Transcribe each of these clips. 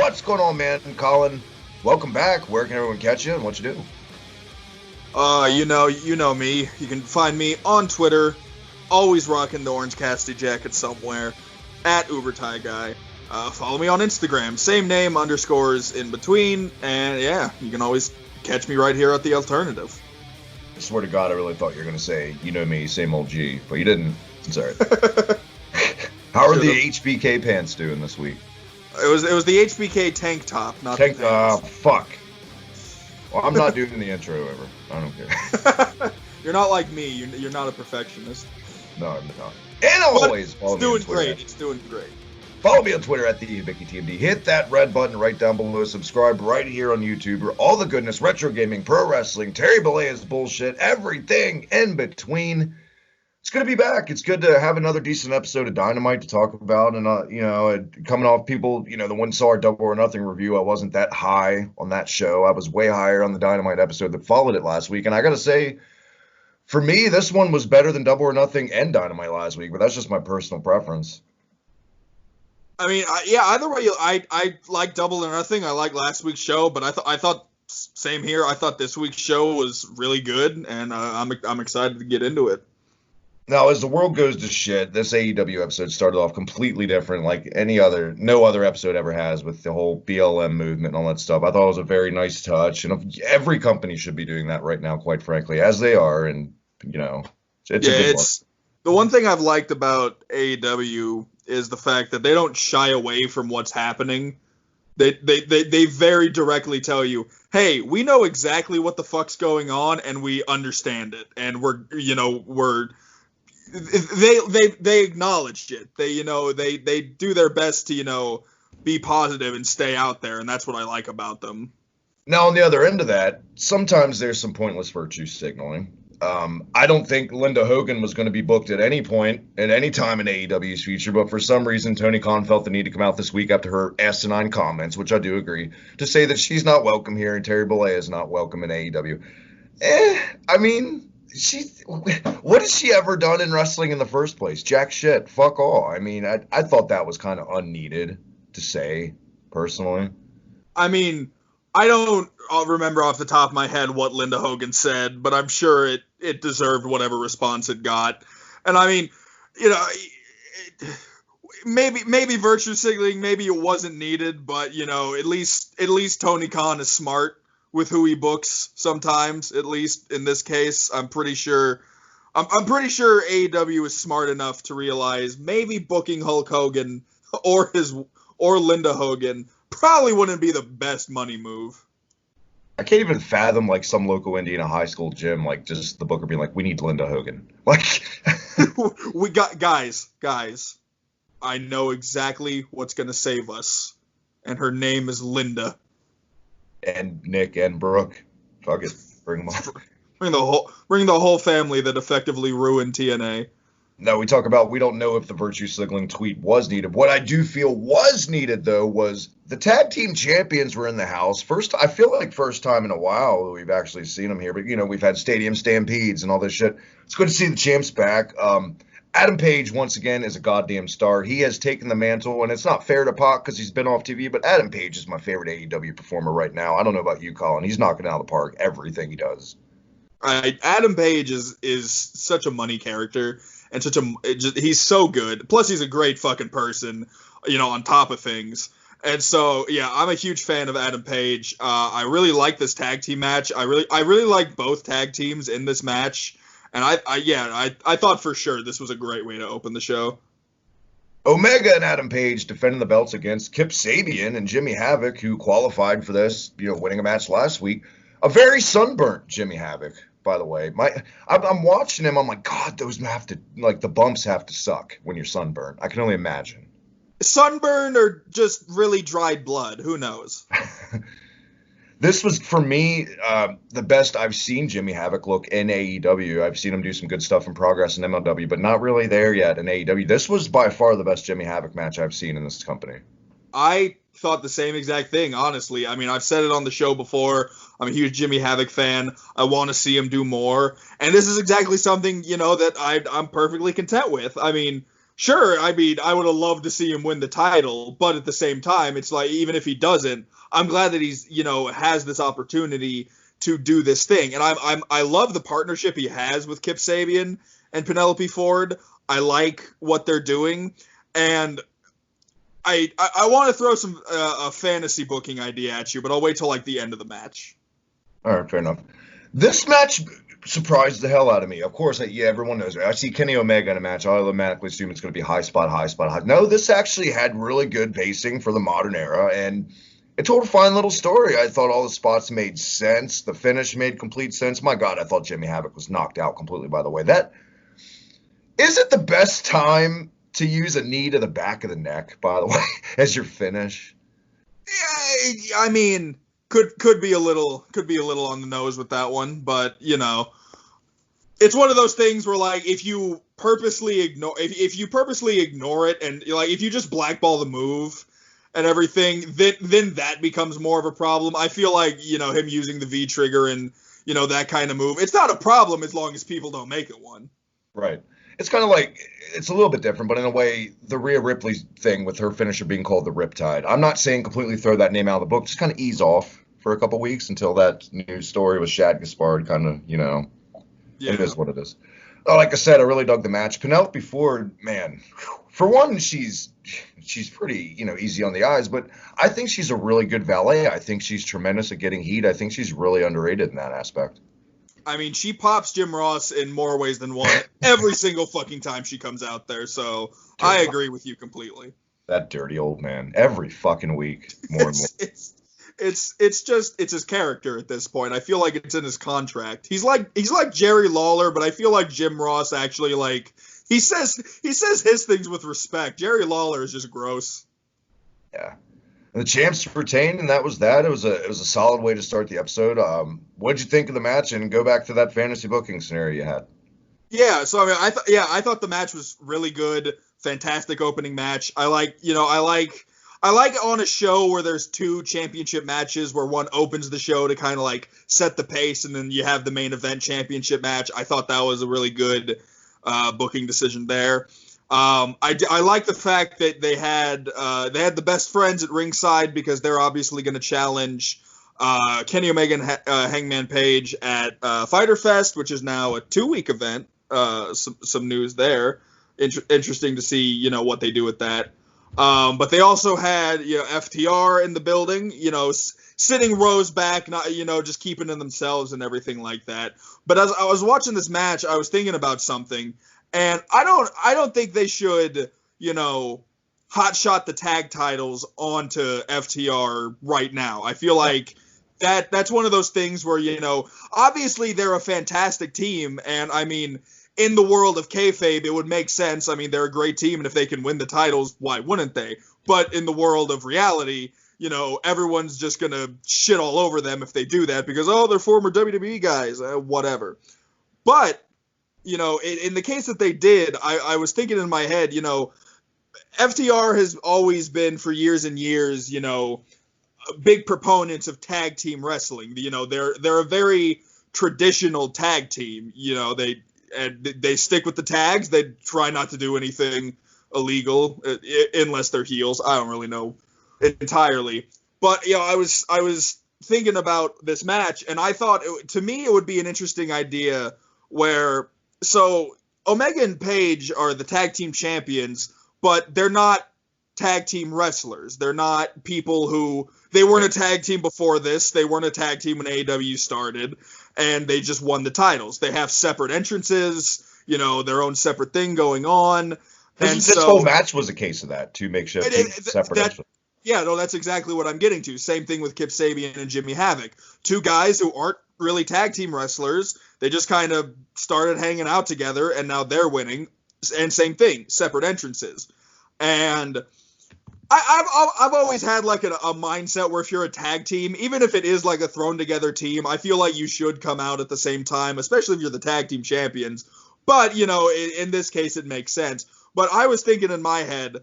What's going on, man? Colin, welcome back. Where can everyone catch you and what you do? You know me. You can find me on Twitter, always rocking the orange Cassidy jacket somewhere, at UberTieGuy. Follow me on Instagram, same name, underscores in between, and yeah, you can always catch me right here at The Alternative. I swear to God, I really thought you were going to say, you know me, same old G, but you didn't. It's all right. How are the HBK pants doing this week? It was the HBK tank top, not the pants. Fuck. Well, I'm not doing the intro ever. I don't care. You're not like me. You're not a perfectionist. No, I'm not. And always follow me on Twitter. It's doing great. Follow me on Twitter at the Hibiki TMD. Hit that red button right down below. Subscribe right here on YouTube for all the goodness, retro gaming, pro wrestling, Terry Bollea's bullshit, everything in between. It's good to be back. It's good to have another decent episode of Dynamite to talk about. And, coming off people, the one saw our Double or Nothing review, I wasn't that high on that show. I was way higher on the Dynamite episode that followed it last week. And I got to say, for me, this one was better than Double or Nothing and Dynamite last week. But that's just my personal preference. I mean, either way, I like Double or Nothing. I like last week's show, but I thought same here. I thought this week's show was really good, and I'm excited to get into it. Now, as the world goes to shit, this AEW episode started off completely different, like no other episode ever has, with the whole BLM movement and all that stuff. I thought it was a very nice touch, and every company should be doing that right now, quite frankly, as they are, and it's a good one. The one thing I've liked about AEW is the fact that they don't shy away from what's happening. They very directly tell you, hey, we know exactly what the fuck's going on, and we understand it, and they acknowledged it. They do their best to be positive and stay out there, and that's what I like about them. Now, on the other end of that, sometimes there's some pointless virtue signaling. I don't think Linda Hogan was going to be booked at any point, at any time in AEW's future, but for some reason, Tony Khan felt the need to come out this week after her asinine comments, which I do agree, to say that she's not welcome here and Terry Bollea is not welcome in AEW. What has she ever done in wrestling in the first place? Jack shit. Fuck all. I mean, I thought that was kind of unneeded to say, personally. I mean, I don't remember off the top of my head what Linda Hogan said, but I'm sure it deserved whatever response it got. And I mean, maybe virtue signaling, maybe it wasn't needed, but at least Tony Khan is smart with who he books sometimes, at least in this case. I'm pretty sure AEW is smart enough to realize maybe booking Hulk Hogan or Linda Hogan probably wouldn't be the best money move. I can't even fathom some local Indiana high school gym, just the booker being like, we need Linda Hogan. We got guys, I know exactly what's going to save us. And her name is Linda. And Nick and Brooke. Fuck it. Bring them on. Bring the whole family that effectively ruined TNA. Now, we talk about we don't know if the virtue signaling tweet was needed. What I do feel was needed, though, was the tag team champions were in the house. I feel like first time in a while that we've actually seen them here. But, we've had stadium stampedes and all this shit. It's good to see the champs back. Adam Page, once again, is a goddamn star. He has taken the mantle, and it's not fair to Pac because he's been off TV, but Adam Page is my favorite AEW performer right now. I don't know about you, Colin. He's knocking it out of the park, everything he does. Adam Page is such a money character. And he's so good. Plus, he's a great fucking person, on top of things. And so, yeah, I'm a huge fan of Adam Page. I really like this tag team match. I really like both tag teams in this match. And I thought for sure this was a great way to open the show. Omega and Adam Page defending the belts against Kip Sabian and Jimmy Havoc, who qualified for this, winning a match last week. A very sunburnt Jimmy Havoc, by the way. I'm watching him. I'm like, God, those have to, the bumps have to suck when you're sunburned. I can only imagine. Sunburn or just really dried blood. Who knows? This was, for me, the best I've seen Jimmy Havoc look in AEW. I've seen him do some good stuff in Progress and MLW, but not really there yet in AEW. This was by far the best Jimmy Havoc match I've seen in this company. I thought the same exact thing, honestly. I mean, I've said it on the show before. I'm a huge Jimmy Havoc fan. I want to see him do more. And this is exactly something, that I'm perfectly content with. I mean, Sure, I mean, I would have loved to see him win the title, but at the same time, it's like, even if he doesn't, I'm glad that he's, has this opportunity to do this thing. And I love the partnership he has with Kip Sabian and Penelope Ford. I like what they're doing. And I want to throw some a fantasy booking idea at you, but I'll wait till like the end of the match. All right, fair enough. This match surprised the hell out of me. Of course, everyone knows. I see Kenny Omega in a match. I automatically assume it's going to be high spot, high spot, high. No, this actually had really good pacing for the modern era, and it told a fine little story. I thought all the spots made sense. The finish made complete sense. My God, I thought Jimmy Havoc was knocked out completely, by the way. That is it the best time to use a knee to the back of the neck, by the way, as your finish? Yeah, I mean, could be a little on the nose with that one, but it's one of those things where, like, if you purposely ignore it, and like if you just blackball the move and everything, then that becomes more of a problem. I feel like him using the V trigger and that kind of move, it's not a problem as long as people don't make it one. Right. It's kind of like, it's a little bit different, but in a way, the Rhea Ripley thing with her finisher being called the Riptide. I'm not saying completely throw that name out of the book, just kind of ease off for a couple weeks until that news story with Shad Gaspard kind of, It is what it is. Like I said, I really dug the match. Penelope Ford, man, for one, she's pretty, easy on the eyes, but I think she's a really good valet. I think she's tremendous at getting heat. I think she's really underrated in that aspect. I mean, she pops Jim Ross in more ways than one every single fucking time she comes out there, so I agree with you completely. That dirty old man. Every fucking week, more and more. It's his character at this point. I feel like it's in his contract. He's like Jerry Lawler, but I feel like Jim Ross actually, like, he says his things with respect. Jerry Lawler is just gross. Yeah. And the champs retained, and that was that. It was a solid way to start the episode. What'd you think of the match? And go back to that fantasy booking scenario you had. Yeah, so I mean, I thought the match was really good. Fantastic opening match. I like on a show where there's two championship matches where one opens the show to kind of like set the pace, and then you have the main event championship match. I thought that was a really good booking decision there. I like the fact that they had the best friends at ringside, because they're obviously going to challenge Kenny Omega and Hangman Page at Fyter Fest, which is now a 2-week event. Some news there. Interesting to see what they do with that. But they also had FTR in the building, sitting rows back, not just keeping to themselves and everything like that. But as I was watching this match, I was thinking about something. And I don't think they should, hotshot the tag titles onto FTR right now. I feel like that's one of those things where, obviously they're a fantastic team. And I mean, in the world of kayfabe, it would make sense. I mean, they're a great team, and if they can win the titles, why wouldn't they? But in the world of reality, everyone's just going to shit all over them if they do that because, they're former WWE guys, whatever. But in the case that they did, I was thinking in my head, FTR has always been for years and years, big proponents of tag team wrestling. They're a very traditional tag team. They stick with the tags. They try not to do anything illegal unless they're heels. I don't really know entirely, but I was thinking about this match, and I thought to me it would be an interesting idea where. So Omega and Page are the tag team champions, but they're not tag team wrestlers. They're not people who they weren't a tag team before this. They weren't a tag team when AEW started, and they just won the titles. They have separate entrances, their own separate thing going on. This whole match was a case of that, to make sure separate entrances. Yeah, no, that's exactly what I'm getting to. Same thing with Kip Sabian and Jimmy Havoc. Two guys who aren't really tag team wrestlers. They just kind of started hanging out together, and now they're winning. And same thing, separate entrances. And I've always had like a mindset where if you're a tag team, even if it is like a thrown together team, I feel like you should come out at the same time, especially if you're the tag team champions. But, in this case, it makes sense. But I was thinking in my head,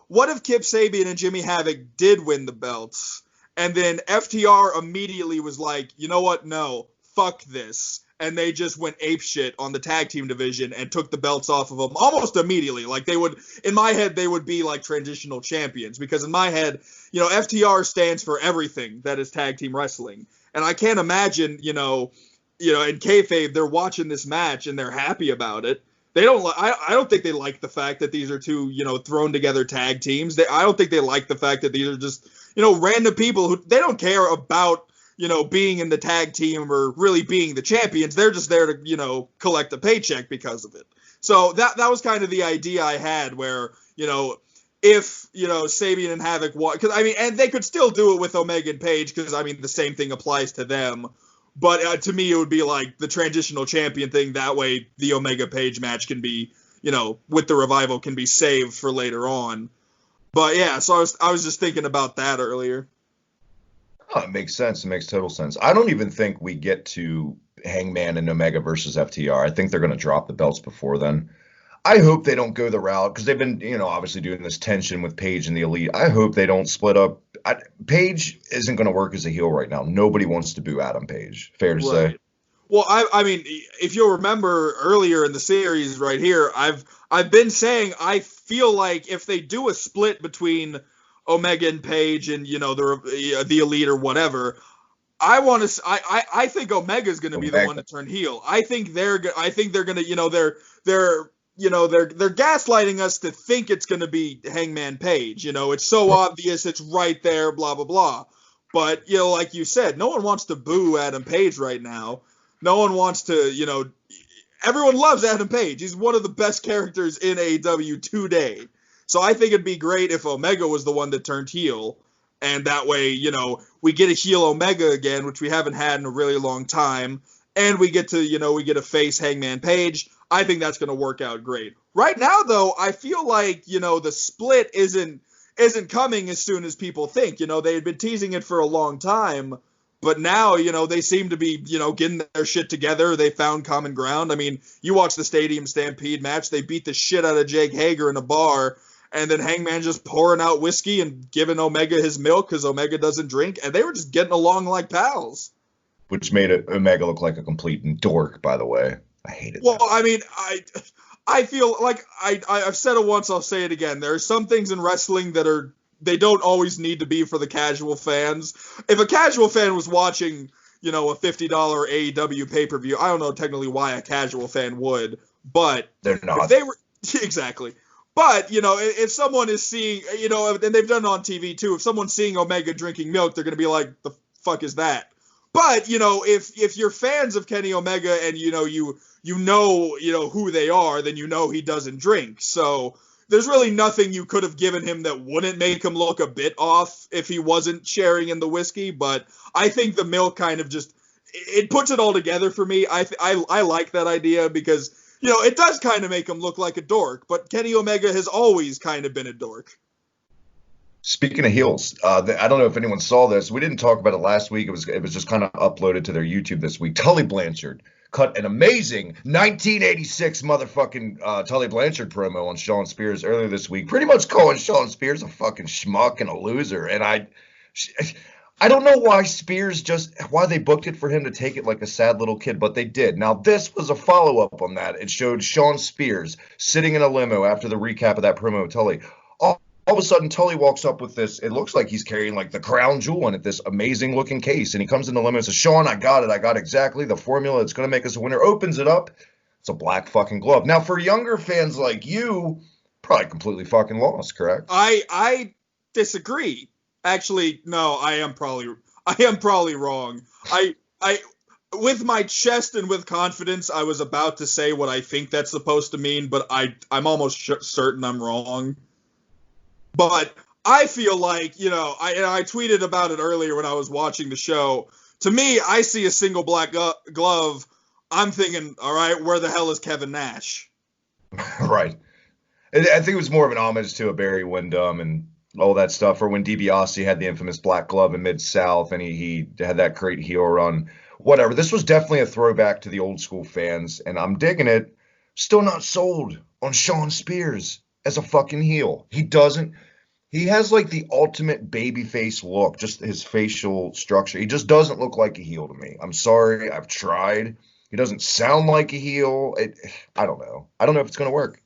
what if Kip Sabian and Jimmy Havoc did win the belts? And then FTR immediately was like, you know what? No, fuck this. And they just went apeshit on the tag team division and took the belts off of them almost immediately. Like they would, in my head, they would be like transitional champions, because in my head, FTR stands for everything that is tag team wrestling. And I can't imagine, in kayfabe, they're watching this match and they're happy about it. They don't. I don't think they like the fact that these are two, thrown together tag teams. I don't think they like the fact that these are just, random people who they don't care about, being in the tag team or really being the champions. They're just there to, collect a paycheck because of it. So that was kind of the idea I had, where, if, Sabian and Havoc, because and they could still do it with Omega and Page, because the same thing applies to them. But to me, it would be like the transitional champion thing. That way, the Omega Page match can be, with the Revival, can be saved for later on. But yeah, so I was just thinking about that earlier. Oh, it makes sense. It makes total sense. I don't even think we get to Hangman and Omega versus FTR. I think they're going to drop the belts before then. I hope they don't go the route, because they've been, obviously doing this tension with Paige and the Elite. I hope they don't split up. Paige isn't going to work as a heel right now. Nobody wants to boo Adam Page. Fair to say. Well, if you'll remember earlier in the series right here, I've been saying I feel like if they do a split between Omega and Page and the Elite or whatever, I think Omega's going to be the one to turn heel. I think they're going to they're gaslighting us to think it's going to be Hangman Page. It's so obvious, it's right there, blah blah blah. But like you said, no one wants to boo Adam Page right now. No one wants to, everyone loves Adam Page. He's one of the best characters in AEW today. So I think it'd be great if Omega was the one that turned heel, and that way, we get a heel Omega again, which we haven't had in a really long time, and we get to, we get a face Hangman Page. I think that's going to work out great. Right now, though, I feel like, the split isn't coming as soon as people think. They had been teasing it for a long time, but now, they seem to be, getting their shit together. They found common ground. You watch the Stadium Stampede match. They beat the shit out of Jake Hager in a bar, and then Hangman just pouring out whiskey and giving Omega his milk because Omega doesn't drink, and they were just getting along like pals. Which made Omega look like a complete dork, by the way. I hate it. Well, I feel like I've said it once, I'll say it again. There are some things in wrestling that they don't always need to be for the casual fans. If a casual fan was watching, a $50 AEW pay-per-view, I don't know technically why a casual fan would, but they're not. If they were exactly. But, if someone is seeing, and they've done it on TV too, if someone's seeing Omega drinking milk, they're going to be like, the fuck is that? But, if you're fans of Kenny Omega and, you know who they are, then he doesn't drink. So there's really nothing you could have given him that wouldn't make him look a bit off if he wasn't sharing in the whiskey. But I think the milk kind of just, it puts it all together for me. I like that idea because, it does kind of make him look like a dork. But Kenny Omega has always kind of been a dork. Speaking of heels, I don't know if anyone saw this. We didn't talk about it last week. It was just kind of uploaded to their YouTube this week. Tully Blanchard cut an amazing 1986 motherfucking Tully Blanchard promo on Shawn Spears earlier this week, pretty much calling Shawn Spears a fucking schmuck and a loser. And I don't know why why they booked it for him to take it like a sad little kid, but they did. Now, this was a follow-up on that. It showed Shawn Spears sitting in a limo after the recap of that promo with Tully. All of a sudden, Tully walks up with this. It looks like he's carrying like the crown jewel in it, this amazing looking case. And he comes in the limo and says, Shawn, I got it. I got exactly the formula that's going to make us a winner. Opens it up. It's a black fucking glove. Now, for younger fans like you, probably completely fucking lost, correct? I disagree. Actually, no, I am probably wrong. I with my chest and with confidence, I was about to say what I think that's supposed to mean, but I'm almost certain I'm wrong. But I feel like, I tweeted about it earlier when I was watching the show. To me, I see a single black glove. I'm thinking, all right, where the hell is Kevin Nash? Right. I think it was more of an homage to a Barry Windham and all that stuff, or when DiBiase had the infamous black glove in Mid-South and he had that great heel run. Whatever. This was definitely a throwback to the old school fans, and I'm digging it. Still not sold on Shawn Spears as a fucking heel. He doesn't. He has like the ultimate babyface look, just his facial structure. He just doesn't look like a heel to me. I'm sorry, I've tried. He doesn't sound like a heel. I don't know. I don't know if it's going to work.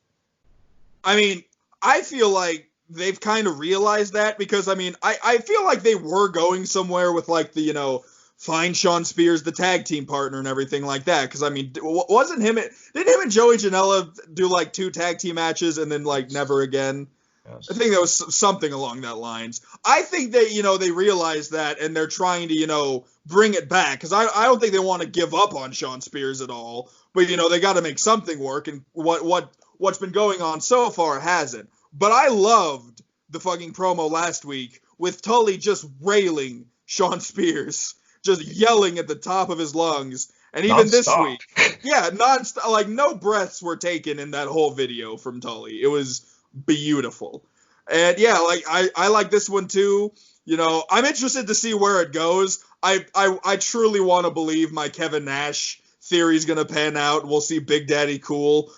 I mean, I feel like they've kind of realized that because, I mean, I feel like they were going somewhere with, like, the, find Shawn Spears the tag team partner and everything like that. Because, I mean, didn't him and Joey Janela do, like, 2 tag team matches and then, like, never again? Yes. I think that was something along that lines. I think that, they realized that and they're trying to, bring it back. Because I don't think they want to give up on Shawn Spears at all. But, they got to make something work. And what's been going on so far hasn't. But I loved the fucking promo last week with Tully just railing Shawn Spears, just yelling at the top of his lungs. And even this week, yeah, non-stop, like no breaths were taken in that whole video from Tully. It was beautiful. And yeah, like I like this one too. I'm interested to see where it goes. I truly want to believe my Kevin Nash theory is gonna pan out. We'll see Big Daddy Cool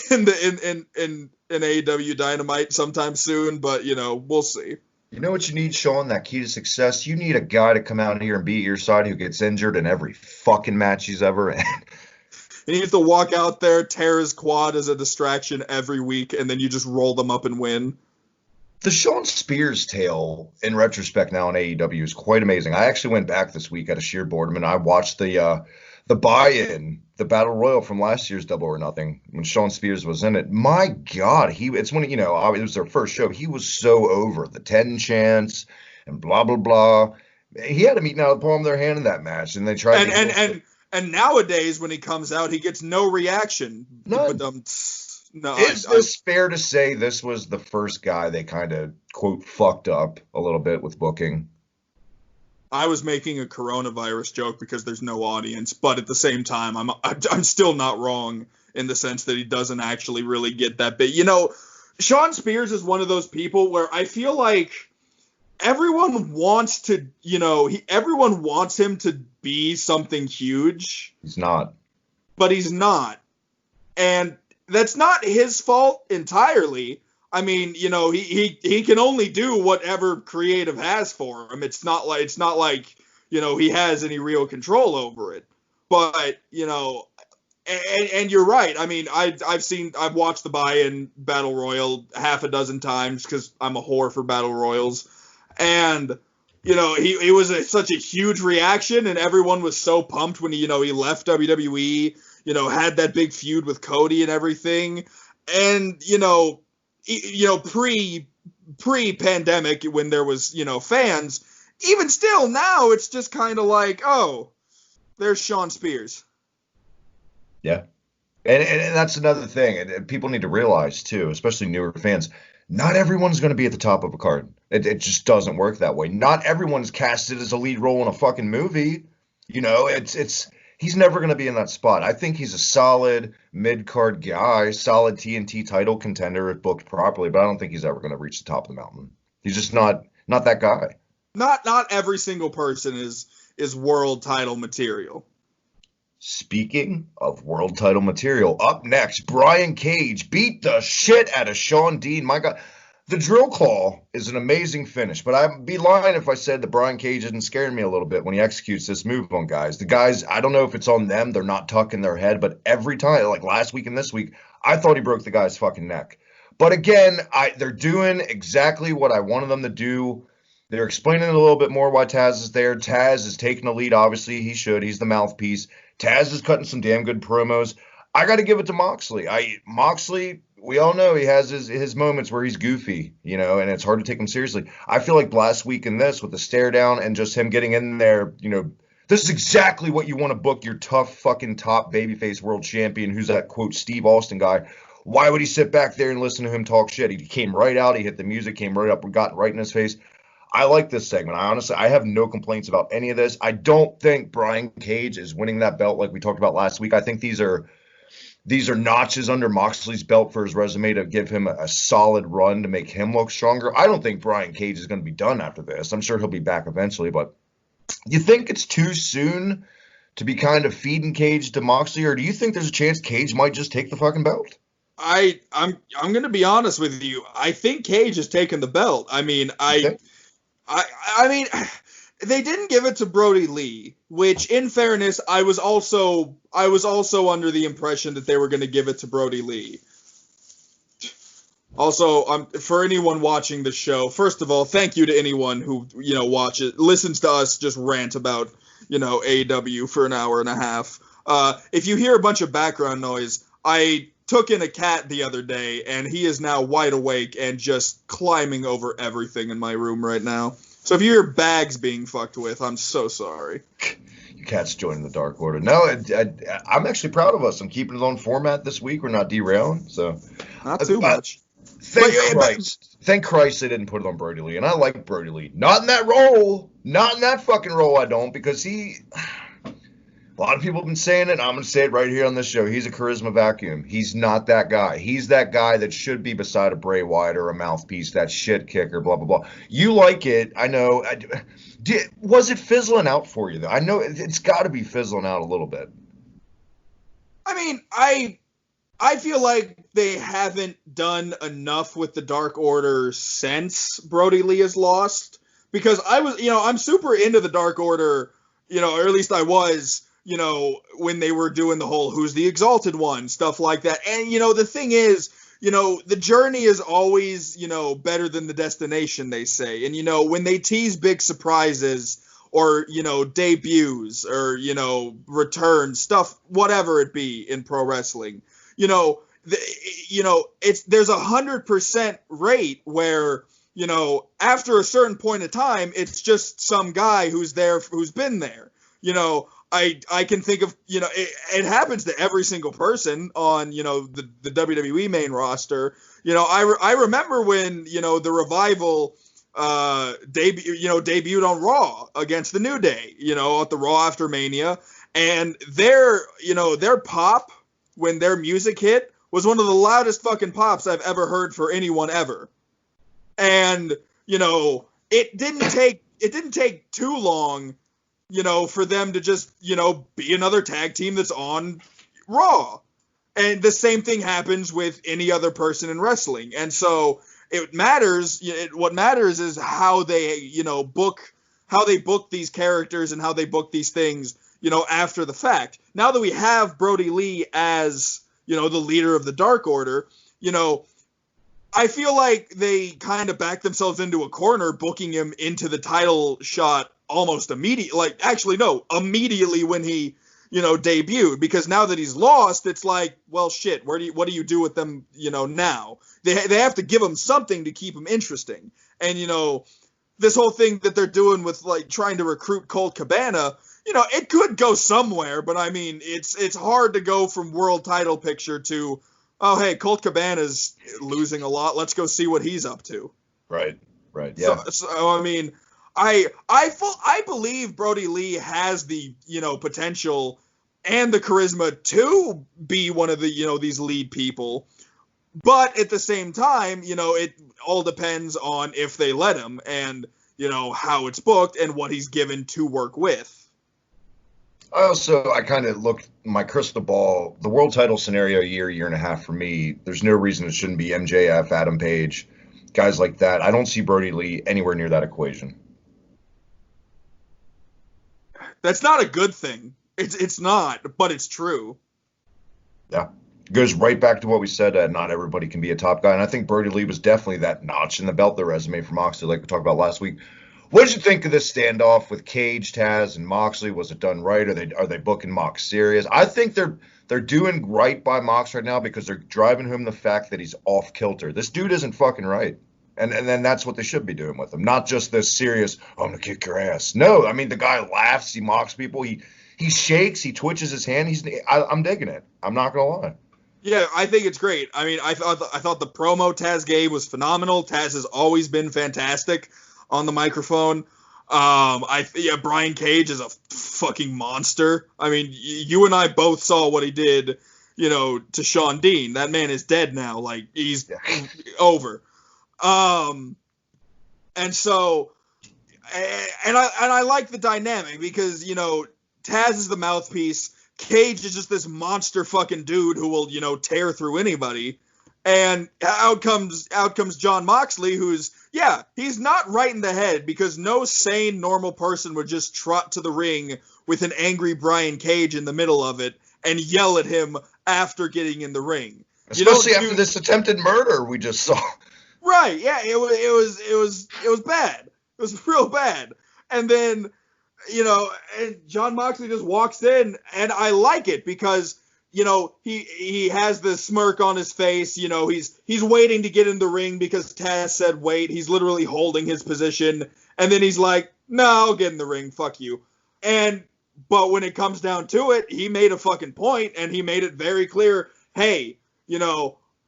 in AEW Dynamite sometime soon, but we'll see. You know what you need, Shawn? That key to success? You need a guy to come out here and be at your side who gets injured in every fucking match he's ever in. He needs to walk out there, tear his quad as a distraction every week, and then you just roll them up and win. The Shawn Spears tale, in retrospect now in AEW, is quite amazing. I actually went back this week at a sheer boredom, and I watched the buy-in, the Battle Royal from last year's Double or Nothing, when Shawn Spears was in it. My God, it's when, it was their first show. He was so over. The 10 chance and blah, blah, blah. He had him eating out of the palm of their hand in that match, and they tried And nowadays, when he comes out, he gets no reaction. None. Is this fair to say this was the first guy they kind of, quote, fucked up a little bit with booking? I was making a coronavirus joke because there's no audience, but at the same time, I'm still not wrong in the sense that he doesn't actually really get that big. Shawn Spears is one of those people where I feel like everyone wants to, everyone wants him to be something huge. He's not. But he's not. And that's not his fault entirely. I mean, he can only do whatever creative has for him. It's not like he has any real control over it. But, and you're right. I mean, I've watched the buy-in Battle Royal half a dozen times because I'm a whore for Battle Royals. And, he was such a huge reaction and everyone was so pumped when he left WWE, had that big feud with Cody and everything. And, pre-pandemic when there was, fans, even still now it's just kind of like, oh, there's Shawn Spears. Yeah. And that's another thing. And people need to realize too, especially newer fans, not everyone's going to be at the top of a card. It just doesn't work that way. Not everyone's casted as a lead role in a fucking movie. He's never going to be in that spot. I think he's a solid mid-card guy, solid TNT title contender if booked properly, but I don't think he's ever going to reach the top of the mountain. He's just not that guy. Not every single person is world title material. Speaking of world title material, up next, Brian Cage beat the shit out of Shawn Dean. My God. The drill claw is an amazing finish, but I'd be lying if I said that Brian Cage isn't scaring me a little bit when he executes this move on guys. The guys, I don't know if it's on them, they're not tucking their head, but every time, like last week and this week, I thought he broke the guy's fucking neck. But again, they're doing exactly what I wanted them to do. They're explaining a little bit more why Taz is there. Taz is taking the lead, obviously he should. He's the mouthpiece. Taz is cutting some damn good promos. I got to give it to Moxley. Moxley, we all know he has his moments where he's goofy, and it's hard to take him seriously. I feel like last week in this with the stare down and just him getting in there, this is exactly what you want to book your tough fucking top babyface world champion who's that, quote, Steve Austin guy. Why would he sit back there and listen to him talk shit? He came right out. He hit the music, came right up and got right in his face. I like this segment. I have no complaints about any of this. I don't think Brian Cage is winning that belt like we talked about last week. I think these are notches under Moxley's belt for his resume to give him a solid run to make him look stronger. I don't think Brian Cage is going to be done after this. I'm sure he'll be back eventually, but you think it's too soon to be kind of feeding Cage to Moxley, or do you think there's a chance Cage might just take the fucking belt? I'm gonna be honest with you. I think Cage has taken the belt. I mean, I mean, they didn't give it to Brody Lee, which, in fairness, I was also under the impression that they were going to give it to Brody Lee. Also, for anyone watching the show, first of all, thank you to anyone who listens to us just rant about AEW for an hour and a half. If you hear a bunch of background noise, I took in a cat the other day, and he is now wide awake and just climbing over everything in my room right now. So if you hear bags being fucked with, I'm so sorry. Your cat's joining the Dark Order. No, I'm actually proud of us. I'm keeping it on format this week. We're not derailing, so not too much. Thank Christ they didn't put it on Brody Lee, and I like Brody Lee. Not in that role. Not in that fucking role. I don't, because a lot of people have been saying it. I'm going to say it right here on this show. He's a charisma vacuum. He's not that guy. He's that guy that should be beside a Bray Wyatt or a mouthpiece, that shit kicker, blah, blah, blah. You like it. I know. Was it fizzling out for you, though? I know it's got to be fizzling out a little bit. I mean, I feel like they haven't done enough with the Dark Order since Brody Lee has lost. Because I'm super into the Dark Order, or at least I was, when they were doing the whole who's the Exalted One, stuff like that. And, the thing is, the journey is always, better than the destination, they say. And, when they tease big surprises or, debuts or, returns, stuff, whatever it be in pro wrestling, there's 100% rate where, after a certain point of time, it's just some guy who's there, who's been there. I can think of, it happens to every single person on, the WWE main roster. I remember when, the Revival debuted on Raw against the New Day, at the Raw after Mania. And their pop when their music hit was one of the loudest fucking pops I've ever heard for anyone ever. And, it didn't take too long, for them to just, be another tag team that's on Raw. And the same thing happens with any other person in wrestling. And so it matters. What matters is how they, book these characters and how they book these things, after the fact. Now that we have Brody Lee as, the leader of the Dark Order, I feel like they kind of backed themselves into a corner, booking him into the title shot almost immediately. Immediately when he, debuted. Because now that he's lost, it's like, well, shit. What do you do with them? Now they have to give him something to keep him interesting. And this whole thing that they're doing with trying to recruit Colt Cabana, it could go somewhere. But I mean, it's hard to go from world title picture to, oh, hey, Colt Cabana's losing a lot. Let's go see what he's up to. Right. Yeah. So I mean, I believe Brody Lee has the, potential and the charisma to be one of the, these lead people. But at the same time, it all depends on if they let him and, how it's booked and what he's given to work with. I kind of looked my crystal ball, the world title scenario, year and a half for me. There's no reason it shouldn't be MJF, Adam Page, guys like that. I don't see Brody Lee anywhere near that equation. That's not a good thing. It's not, but it's true. Yeah. It goes right back to what we said. Not everybody can be a top guy. And I think Brody Lee was definitely that notch in the belt, the resume for Moxley, like we talked about last week. What did you think of this standoff with Cage, Taz, and Moxley? Was it done right? Are they booking Mox serious? I think they're doing right by Mox right now because they're driving home the fact that he's off kilter. This dude isn't fucking right. And then that's what they should be doing with him. Not just this serious, I'm going to kick your ass. No, I mean, the guy laughs. He mocks people. He shakes. He twitches his hand. I'm digging it. I'm not going to lie. Yeah, I think it's great. I mean, I thought the promo Taz gave was phenomenal. Taz has always been fantastic on the microphone. Brian Cage is a fucking monster. I mean, you and I both saw what he did, to Shawn Dean. That man is dead now. Like, he's over. And so, and I like the dynamic because, Taz is the mouthpiece. Cage is just this monster fucking dude who will, tear through anybody. And out comes Jon Moxley, who's, yeah, he's not right in the head, because no sane, normal person would just trot to the ring with an angry Brian Cage in the middle of it and yell at him after getting in the ring. Especially after this attempted murder we just saw. Right, yeah, it was bad. It was real bad. And then, and Jon Moxley just walks in, and I like it because, he has this smirk on his face. He's waiting to get in the ring because Taz said wait. He's literally holding his position, and then he's like, "No, I'll get in the ring. Fuck you." But when it comes down to it, he made a fucking point, and he made it very clear. Hey,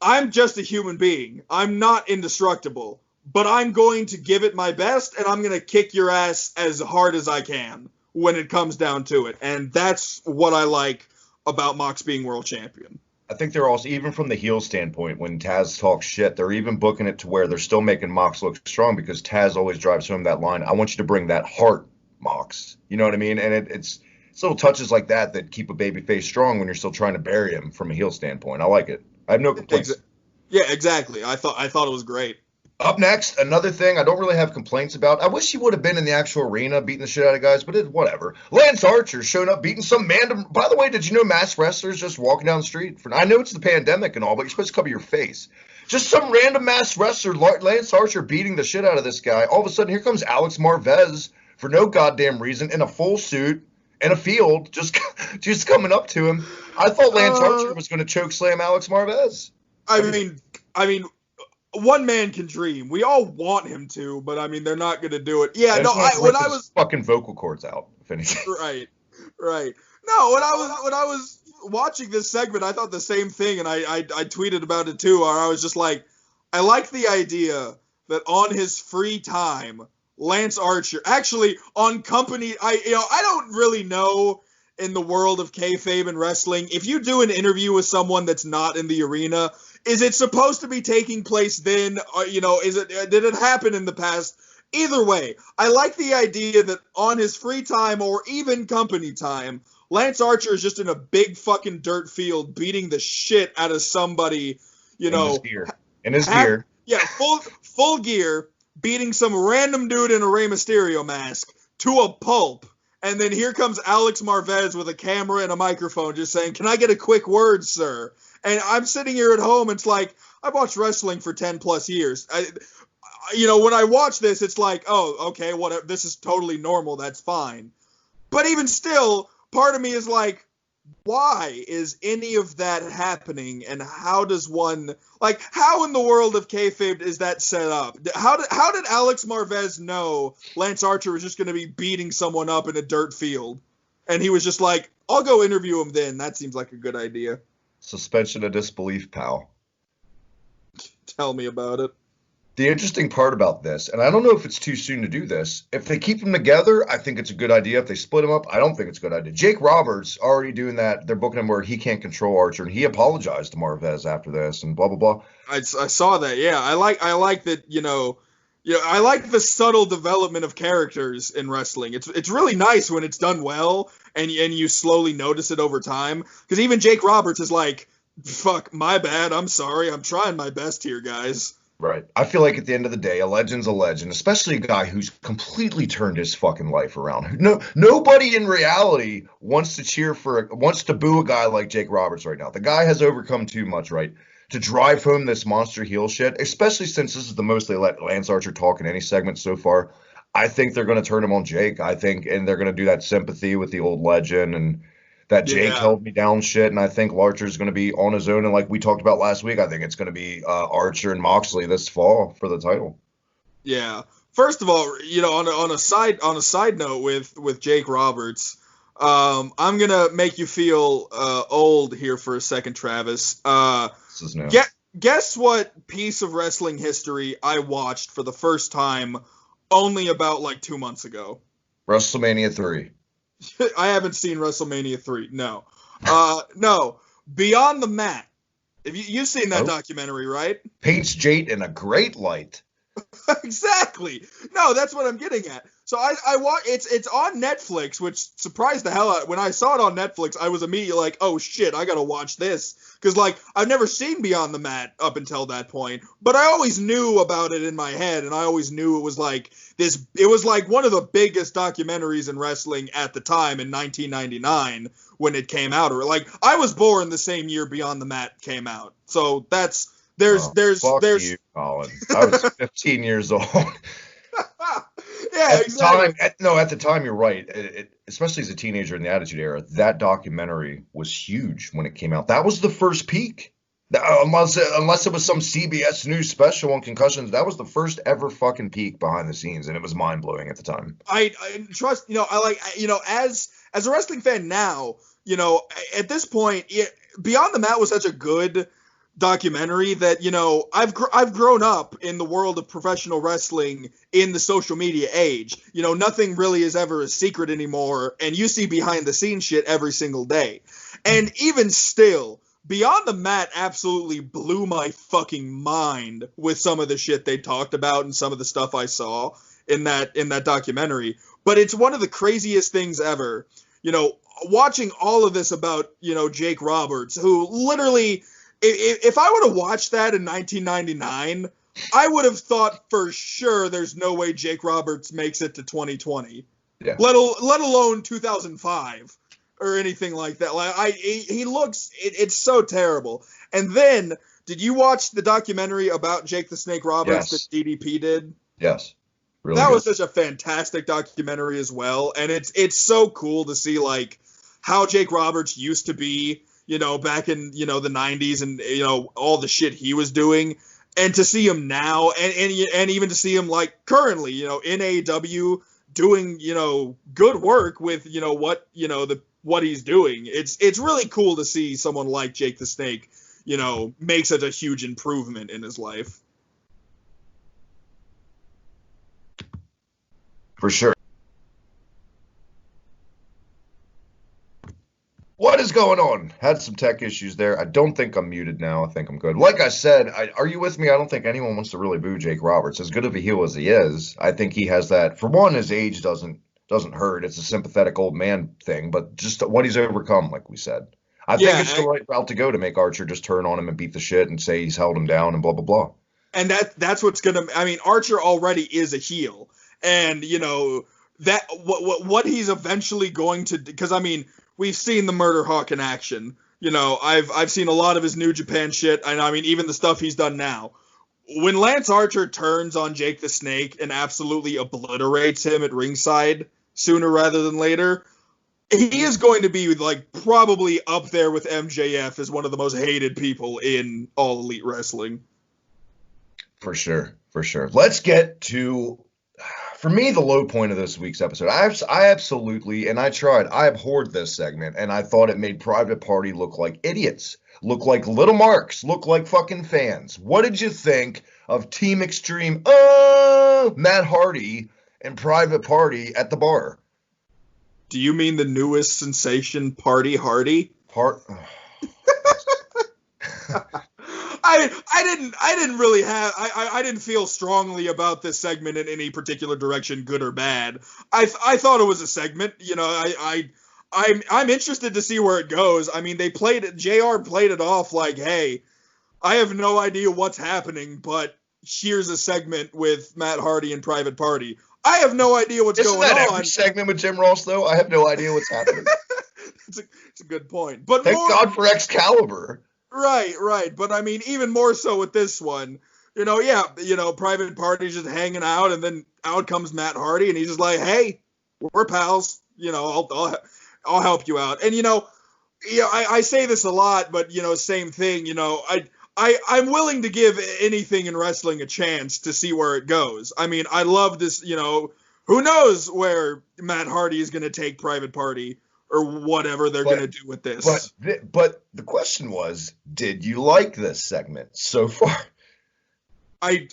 I'm just a human being. I'm not indestructible, but I'm going to give it my best, and I'm going to kick your ass as hard as I can when it comes down to it. And that's what I like about Mox being world champion. I think they're also, even from the heel standpoint, when Taz talks shit, they're even booking it to where they're still making Mox look strong, because Taz always drives home that line, "I want you to bring that heart, Mox." You know what I mean? And it's little touches like that keep a babyface strong when you're still trying to bury him from a heel standpoint. I like it. I have no complaints. Yeah, exactly. I thought it was great. Up next, another thing I don't really have complaints about. I wish he would have been in the actual arena beating the shit out of guys, but whatever. Lance Archer showing up beating some man. By the way, did you know masked wrestlers just walking down the street? I know it's the pandemic and all, but you're supposed to cover your face. Just some random masked wrestler, Lance Archer, beating the shit out of this guy. All of a sudden, here comes Alex Marvez for no goddamn reason in a full suit in a field, just coming up to him. I thought Lance Archer was going to choke slam Alex Marvez. I mean, one man can dream. We all want him to, but I mean, they're not going to do it. Yeah, no. When I was fucking vocal cords out, if anything. Right. No, when I was watching this segment, I thought the same thing, and I tweeted about it too. Or I was just like, I like the idea that on his free time, Lance Archer actually on company. I don't really know in the world of kayfabe and wrestling, if you do an interview with someone that's not in the arena, is it supposed to be taking place then? Or, did it happen in the past? Either way, I like the idea that on his free time or even company time, Lance Archer is just in a big fucking dirt field beating the shit out of somebody, In his gear. Yeah, full gear, beating some random dude in a Rey Mysterio mask to a pulp. And then here comes Alex Marvez with a camera and a microphone just saying, "Can I get a quick word, sir?" And I'm sitting here at home, it's like, I've watched wrestling for 10 plus years. When I watch this, it's like, oh, okay, whatever. This is totally normal. That's fine. But even still, part of me is like, why is any of that happening? And how does one, how in the world of kayfabe is that set up? How did Alex Marvez know Lance Archer was just going to be beating someone up in a dirt field? And he was just like, I'll go interview him then. That seems like a good idea. Suspension of disbelief, pal. Tell me about it. The interesting part about this, and I don't know if it's too soon to do this, if they keep them together, I think it's a good idea. If they split them up, I don't think it's a good idea. Jake Roberts already doing that. They're booking him where he can't control Archer, and he apologized to Marvez after this, and blah, blah, blah. I saw that, yeah. I like that, I like the subtle development of characters in wrestling. It's really nice when it's done well, and you slowly notice it over time. Because even Jake Roberts is like, fuck, my bad, I'm sorry, I'm trying my best here, guys. Right. I feel like at the end of the day, a legend's a legend, especially a guy who's completely turned his fucking life around. Nobody in reality wants to boo a guy like Jake Roberts right now. The guy has overcome too much, right, to drive home this monster heel shit, especially since this is the most they let Lance Archer talk in any segment so far. I think they're going to turn him on Jake. And they're going to do that sympathy with the old legend and that Jake held me down shit, and I think Archer's going to be on his own. And like we talked about last week, I think it's going to be Archer and Moxley this fall for the title. Yeah. First of all, on a side note with Jake Roberts, I'm gonna make you feel old here for a second, Travis. This is new. Guess what piece of wrestling history I watched for the first time only about 2 months ago? WrestleMania 3. I haven't seen WrestleMania 3. No. No. Beyond the Mat. You've seen that documentary, right? Paints Jade in a great light. Exactly. No, that's what I'm getting at. So I watch. It's on Netflix, which surprised the hell out. When I saw it on Netflix, I was immediately like, "Oh shit, I gotta watch this." Because like I've never seen Beyond the Mat up until that point, but I always knew about it in my head, and I always knew it was like this. It was like one of the biggest documentaries in wrestling at the time in 1999 when it came out. Or like I was born the same year Beyond the Mat came out, so that's there's Fuck there's you, Colin. I was 15 years old. yeah, exactly. At the time, you're right. Especially as a teenager in the Attitude Era, that documentary was huge when it came out. That was the first peak. Unless it was some CBS News special on concussions, that was the first ever fucking peek behind the scenes, and it was mind blowing at the time. I trust, I like, as a wrestling fan now, at this point, Beyond the Mat was such a good documentary that I've grown up in the world of professional wrestling in the social media age. Nothing really is ever a secret anymore, and you see behind the scenes shit every single day. And even still, Beyond the Mat absolutely blew my fucking mind with some of the shit they talked about and some of the stuff I saw in that documentary. But it's one of the craziest things ever. Watching all of this about Jake Roberts, who literally, if I would have watched that in 1999, I would have thought for sure there's no way Jake Roberts makes it to 2020, let alone 2005 or anything like that. Like he looks, it's so terrible. And then, did you watch the documentary about Jake the Snake Roberts that DDP did? Yes. Really that good. was such a fantastic documentary as well, and it's so cool to see like how Jake Roberts used to be. Back in, the 90s and, all the shit he was doing, and to see him now and even to see him like currently, in AEW doing, good work with, what he's doing. It's really cool to see someone like Jake the Snake, make such a huge improvement in his life. For sure. What is going on? Had some tech issues there. I don't think I'm muted now. I think I'm good. Like I said, are you with me? I don't think anyone wants to really boo Jake Roberts. As good of a heel as he is, I think he has that. For one, his age doesn't hurt. It's a sympathetic old man thing, but just what he's overcome, like we said. I think it's the right route to go to make Archer just turn on him and beat the shit and say he's held him down and blah, blah, blah. And that's what's going to – I mean, Archer already is a heel. And, that what he's eventually going to – because, I mean – we've seen the Murder Hawk in action. I've seen a lot of his New Japan shit, and I mean, even the stuff he's done now. When Lance Archer turns on Jake the Snake and absolutely obliterates him at ringside sooner rather than later, he is going to be like probably up there with MJF as one of the most hated people in all Elite Wrestling. For sure. Let's get to... For me, the low point of this week's episode, I absolutely, and I abhorred this segment, and I thought it made Private Party look like idiots, look like little marks, look like fucking fans. What did you think of Team Extreme, Matt Hardy and Private Party at the bar? Do you mean the newest sensation, Party Hardy? I didn't really have I didn't feel strongly about this segment in any particular direction, good or bad. I thought it was a segment. I'm interested to see where it goes. I mean, JR played it off like, hey, I have no idea what's happening, but here's a segment with Matt Hardy and Private Party. I have no idea what's going on. Isn't that every segment with Jim Ross, though? I have no idea what's happening. It's a good point. But thank God for Excalibur. Right. But I mean, even more so with this one, Private Party's just hanging out, and then out comes Matt Hardy, and he's just like, hey, we're pals. I'll help you out. And, I say this a lot, but, same thing, I'm willing to give anything in wrestling a chance to see where it goes. I mean, I love this, who knows where Matt Hardy is going to take Private Party or whatever they're going to do with this. But the question was, did you like this segment so far? I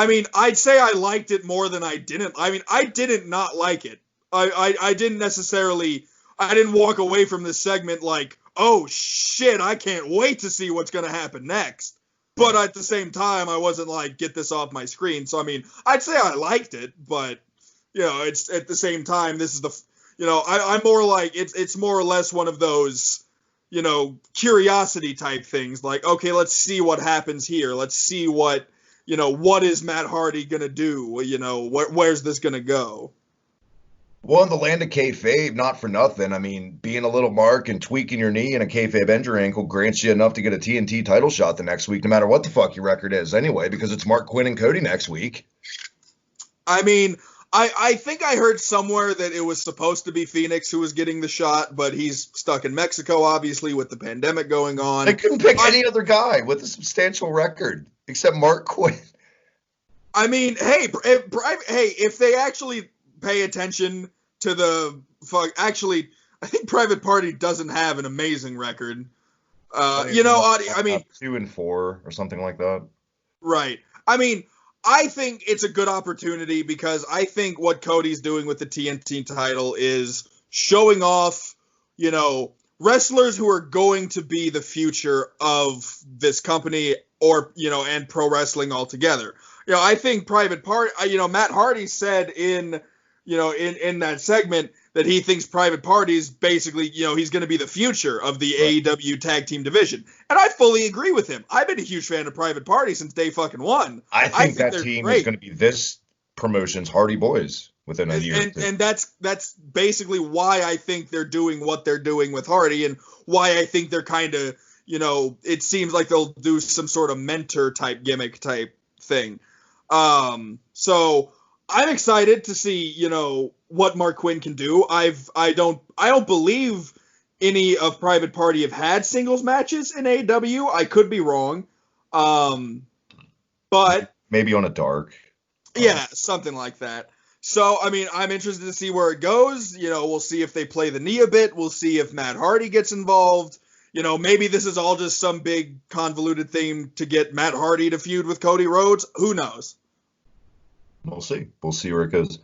mean, I'd say I liked it more than I didn't. I mean, I didn't not like it. I didn't necessarily, I didn't walk away from this segment like, oh shit, I can't wait to see what's going to happen next. but at the same time, I wasn't like, get this off my screen. So, I mean, I'd say I liked it, but, you know, it's at the same time, this is the, you know, I'm more like, it's more or less one of those, you know, curiosity type things. Like, okay, let's see what happens here. Let's see what, you know, what is Matt Hardy going to do? You know, where's this going to go? Well, in the land of kayfabe, not for nothing. I mean, being a little mark and tweaking your knee and a kayfabe injury ankle grants you enough to get a TNT title shot the next week, no matter what the fuck your record is anyway, because it's Mark Quinn and Cody next week. I mean, I think I heard somewhere that it was supposed to be Phoenix who was getting the shot, but he's stuck in Mexico, obviously, with the pandemic going on. They couldn't pick any other guy with a substantial record except Mark Quinn. I mean, if they actually pay attention to the actually, I think Private Party doesn't have an amazing record. You know, I mean, 2-4 or something like that. Right. I mean, I think it's a good opportunity because I think what Cody's doing with the TNT title is showing off, you know, wrestlers who are going to be the future of this company or, you know, and pro wrestling altogether. You know, I think Private Party, you know, Matt Hardy said in that segment that he thinks Private Party is basically, you know, he's going to be the future of the AEW tag team division. And I fully agree with him. I've been a huge fan of Private Party since day fucking one. I think that team is going to be this promotion's Hardy Boys within a year. And that's basically why I think they're doing what they're doing with Hardy and why I think they're kind of, you know, it seems like they'll do some sort of mentor type gimmick type thing. So I'm excited to see, you know, what Mark Quinn can do. I don't believe any of Private Party have had singles matches in AEW. I could be wrong. But maybe on a dark. Yeah, something like that. So, I mean, I'm interested to see where it goes. You know, we'll see if they play the knee a bit. We'll see if Matt Hardy gets involved. You know, maybe this is all just some big convoluted thing to get Matt Hardy to feud with Cody Rhodes. Who knows? We'll see. We'll see where it goes.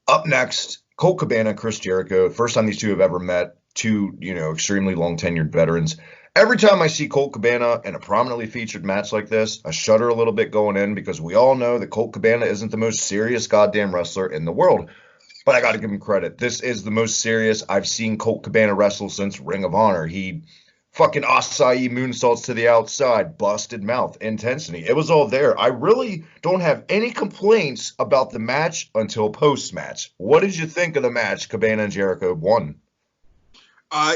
Up next, Colt Cabana, Chris Jericho. First time these two have ever met. Two, you know, extremely long tenured veterans. Every time I see Colt Cabana in a prominently featured match like this, I shudder a little bit going in because we all know that Colt Cabana isn't the most serious goddamn wrestler in the world. But I got to give him credit. This is the most serious I've seen Colt Cabana wrestle since Ring of Honor. He fucking acai moonsaults to the outside, busted mouth, intensity. It was all there. I really don't have any complaints about the match until post-match. What did you think of the match Cabana and Jericho won?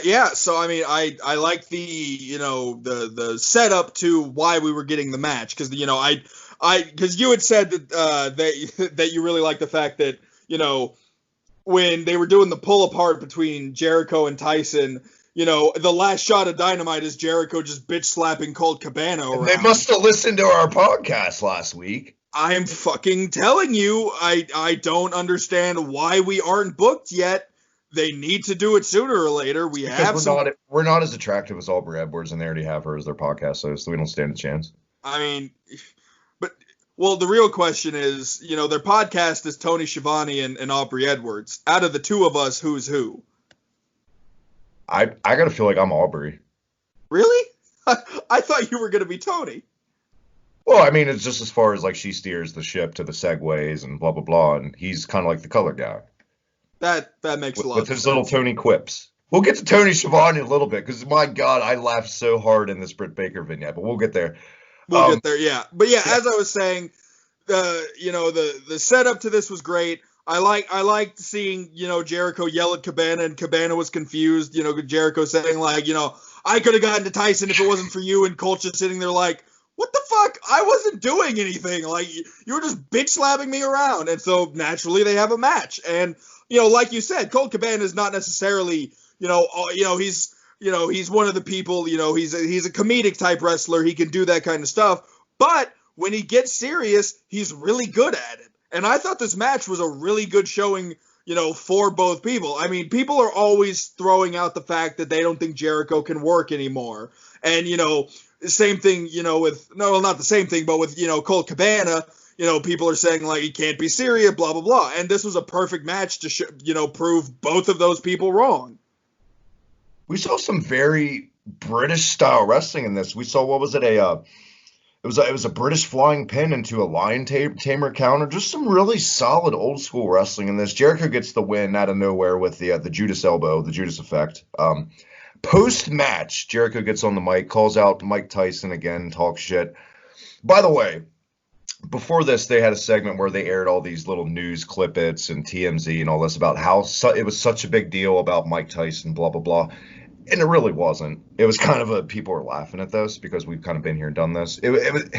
Yeah, so I mean, I like the, you know, the setup to why we were getting the match because, you know, because you had said that that you really like the fact that, you know, when they were doing the pull apart between Jericho and Tyson, you know, the last shot of Dynamite is Jericho just bitch slapping Colt Cabana around. They must have listened to our podcast last week. I'm fucking telling you, I don't understand why we aren't booked yet. They need to do it sooner or later. We're not as attractive as Aubrey Edwards, and they already have her as their podcast host, so we don't stand a chance. I mean, well, the real question is, you know, their podcast is Tony Schiavone and Aubrey Edwards. Out of the two of us, who's who? I gotta feel like I'm Aubrey. Really? I thought you were gonna be Tony. Well, I mean, it's just as far as like she steers the ship to the segues and blah blah blah, and he's kind of like the color guy. That makes a lot of sense. With his little Tony quips. We'll get to Tony Schiavone in a little bit because my God, I laughed so hard in this Britt Baker vignette, but we'll get there. We'll get there, yeah. But yeah, as I was saying, you know, the setup to this was great. I liked seeing, you know, Jericho yell at Cabana, and Cabana was confused. You know, Jericho saying like, you know, I could have gotten to Tyson if it wasn't for you, and Colt just sitting there like, what the fuck? I wasn't doing anything. Like, you were just bitch slapping me around. And so naturally they have a match. And, you know, like you said, Colt Cabana is not necessarily, he's one of the people, you know, he's a comedic type wrestler. He can do that kind of stuff. But when he gets serious, he's really good at it. And I thought this match was a really good showing, you know, for both people. I mean, people are always throwing out the fact that they don't think Jericho can work anymore. And, you know, the same thing, you know, not the same thing, but with, you know, Colt Cabana, you know, people are saying like he can't be serious, blah, blah, blah. And this was a perfect match to, prove both of those people wrong. We saw some very British style wrestling in this. We saw, what was it? It was a British flying pin into a lion tamer counter. Just some really solid old school wrestling in this. Jericho gets the win out of nowhere with the Judas elbow, the Judas effect. Post match, Jericho gets on the mic, calls out Mike Tyson again, talks shit. By the way, before this, they had a segment where they aired all these little news clippets and TMZ and all this about how it was such a big deal about Mike Tyson, blah blah blah. And it really wasn't. It was kind of people were laughing at this because we've kind of been here and done this. It was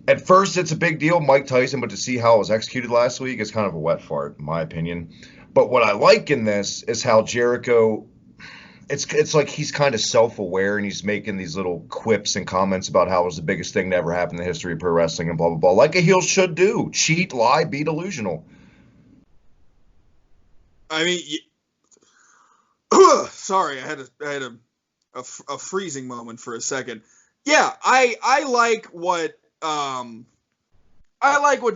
at first it's a big deal, Mike Tyson, but to see how it was executed last week is kind of a wet fart, in my opinion. But what I like in this is how Jericho, it's like he's kind of self-aware and he's making these little quips and comments about how it was the biggest thing to ever happen in the history of pro wrestling and blah blah blah, like a heel should do: cheat, lie, be delusional. I mean. Sorry, I had a freezing moment for a second. Yeah, I like what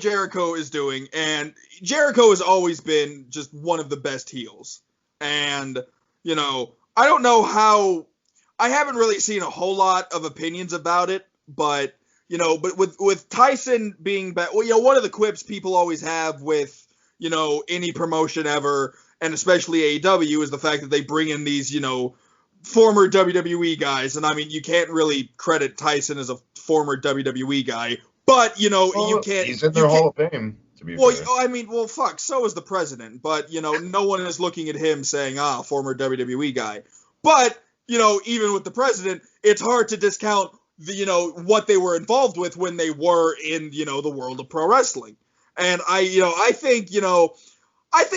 Jericho is doing, and Jericho has always been just one of the best heels. And I don't know how. I haven't really seen a whole lot of opinions about it, but with Tyson being back, one of the quips people always have with any promotion ever, and especially AEW, is the fact that they bring in these, former WWE guys. And I mean, you can't really credit Tyson as a former WWE guy, but, you can't. He's in their Hall of Fame, to be fair. I mean, fuck, so is the president. But, no one is looking at him saying, former WWE guy. But, even with the president, it's hard to discount what they were involved with when they were in, the world of pro wrestling. And I think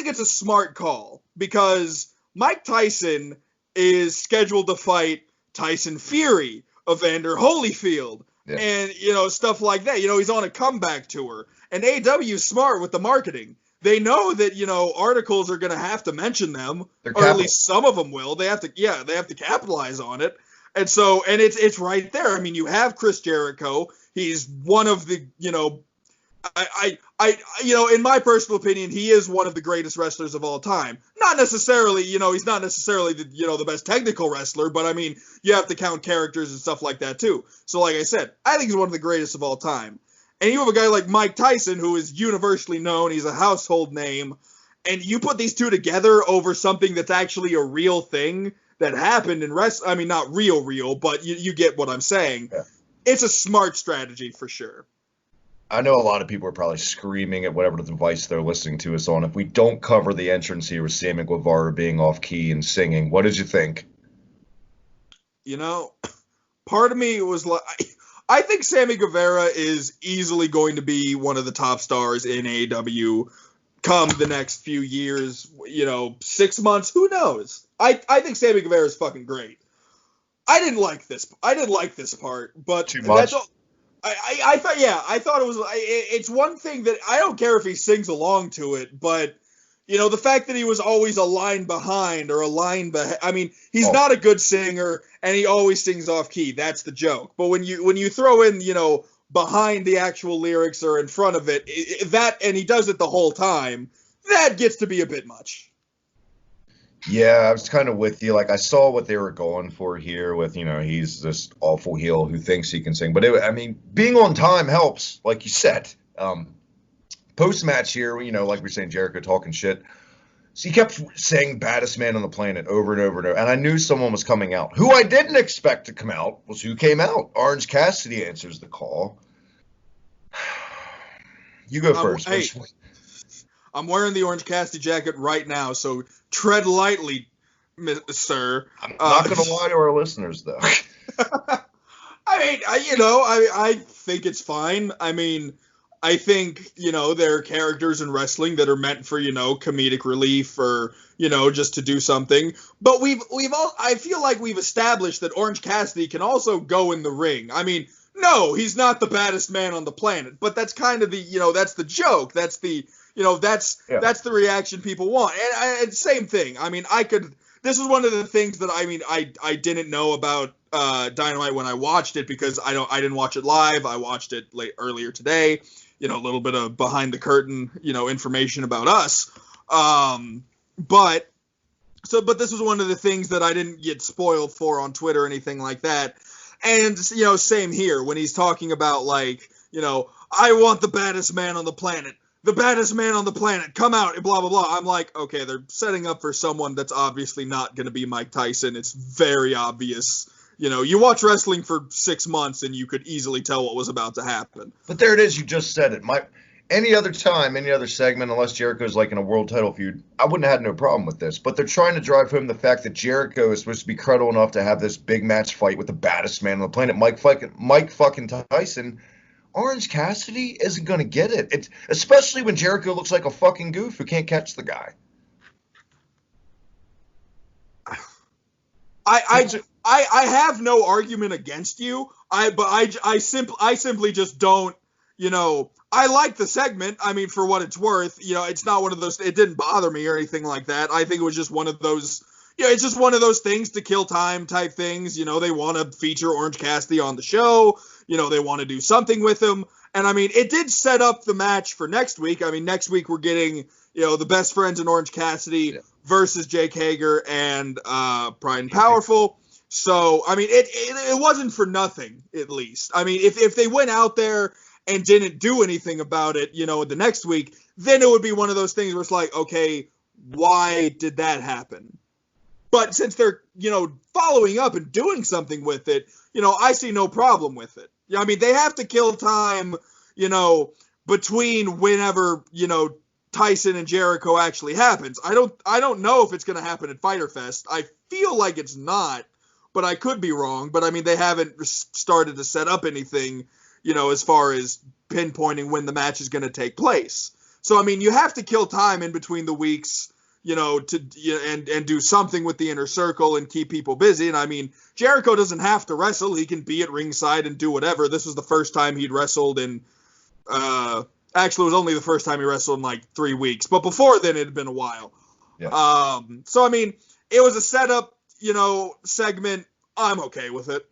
it's a smart call because Mike Tyson is scheduled to fight Tyson Fury, Evander Holyfield, and, stuff like that. He's on a comeback tour. And AEW is smart with the marketing. They know that, articles are going to have to mention them, or at least some of them will. They have to capitalize on it. And so, and it's right there. I mean, you have Chris Jericho. He's one of the, in my personal opinion, he is one of the greatest wrestlers of all time. Not necessarily, he's not necessarily the, the best technical wrestler, but I mean, you have to count characters and stuff like that too. So like I said, I think he's one of the greatest of all time. And you have a guy like Mike Tyson, who is universally known. He's a household name. And you put these two together over something that's actually a real thing that happened in wrestling. I mean, not real, but you get what I'm saying. Yeah. It's a smart strategy for sure. I know a lot of people are probably screaming at whatever device they're listening to us on if we don't cover the entrance here with Sammy Guevara being off key and singing. What did you think? Part of me was like, I think Sammy Guevara is easily going to be one of the top stars in AEW come the next few years, 6 months, who knows? I think Sammy Guevara is fucking great. I didn't like this part, but too much. That's all. I thought it was. It's one thing that I don't care if he sings along to it, but the fact that he was always a line behind or a line behind. I mean, he's not a good singer, and he always sings off key. That's the joke. But when you throw in behind the actual lyrics or in front of it, and he does it the whole time, that gets to be a bit much. Yeah, I was kind of with you. Like, I saw what they were going for here with, he's this awful heel who thinks he can sing. But, being on time helps, like you said. Post-match here, like we're saying, Jericho talking shit. So he kept saying baddest man on the planet over and over and over. And I knew someone was coming out. Who I didn't expect to come out was who came out. Orange Cassidy answers the call. You go first. Hey, I'm wearing the Orange Cassidy jacket right now, so tread lightly, sir. I'm not going to lie to our listeners, though. I mean, I think it's fine. I mean, I think, there are characters in wrestling that are meant for, comedic relief or, just to do something. But I feel like we've established that Orange Cassidy can also go in the ring. I mean, no, he's not the baddest man on the planet, but that's kind of the, that's the joke. That's the, that's the reaction people want. And same thing. I mean, this is one of the things that, I didn't know about Dynamite when I watched it because I didn't watch it live. I watched it earlier today. A little bit of behind the curtain, information about us. But this was one of the things that I didn't get spoiled for on Twitter or anything like that. And, you know, same here when he's talking about, like, you know, I want the baddest man on the planet. The baddest man on the planet. Come out and blah, blah, blah. I'm like, okay, they're setting up for someone that's obviously not going to be Mike Tyson. It's very obvious. You know, you watch wrestling for 6 months and you could easily tell what was about to happen. But there it is. You just said it. Any other time, any other segment, unless Jericho's like in a world title feud, I wouldn't have had no problem with this. But they're trying to drive home the fact that Jericho is supposed to be credible enough to have this big match fight with the baddest man on the planet, Mike fucking Tyson. Orange Cassidy isn't going to get it. It's especially when Jericho looks like a fucking goof who can't catch the guy. I have no argument against you. I simply just don't, you know, I like the segment. I mean, for what it's worth, you know, it's not one of those, it didn't bother me or anything like that. I think it was just one of those, you know, it's just one of those things to kill time type things. You know, they want to feature Orange Cassidy on the show. You know, they want to do something with him. And I mean, it did set up the match for next week. I mean, next week we're getting, you know, the best friends in Orange Cassidy versus Jake Hager and Pride and Powerful. So, I mean, it wasn't for nothing, at least. I mean, if they went out there and didn't do anything about it, you know, the next week, then it would be one of those things where it's like, okay, why did that happen? But since they're, you know, following up and doing something with it, you know, I see no problem with it. Yeah, I mean, they have to kill time, you know, between whenever, you know, Tyson and Jericho actually happens. I don't know if it's going to happen at Fyter Fest. I feel like it's not, but I could be wrong. But I mean, they haven't started to set up anything, you know, as far as pinpointing when the match is going to take place. So, I mean, you have to kill time in between the weeks, you know, and do something with the inner circle and keep people busy. And I mean, Jericho doesn't have to wrestle. He can be at ringside and do whatever. This was the first time he'd wrestled in, actually, it was only the first time he wrestled in like 3 weeks. But before then, it had been a while. Yeah. So, I mean, it was a setup, you know, segment. I'm okay with it.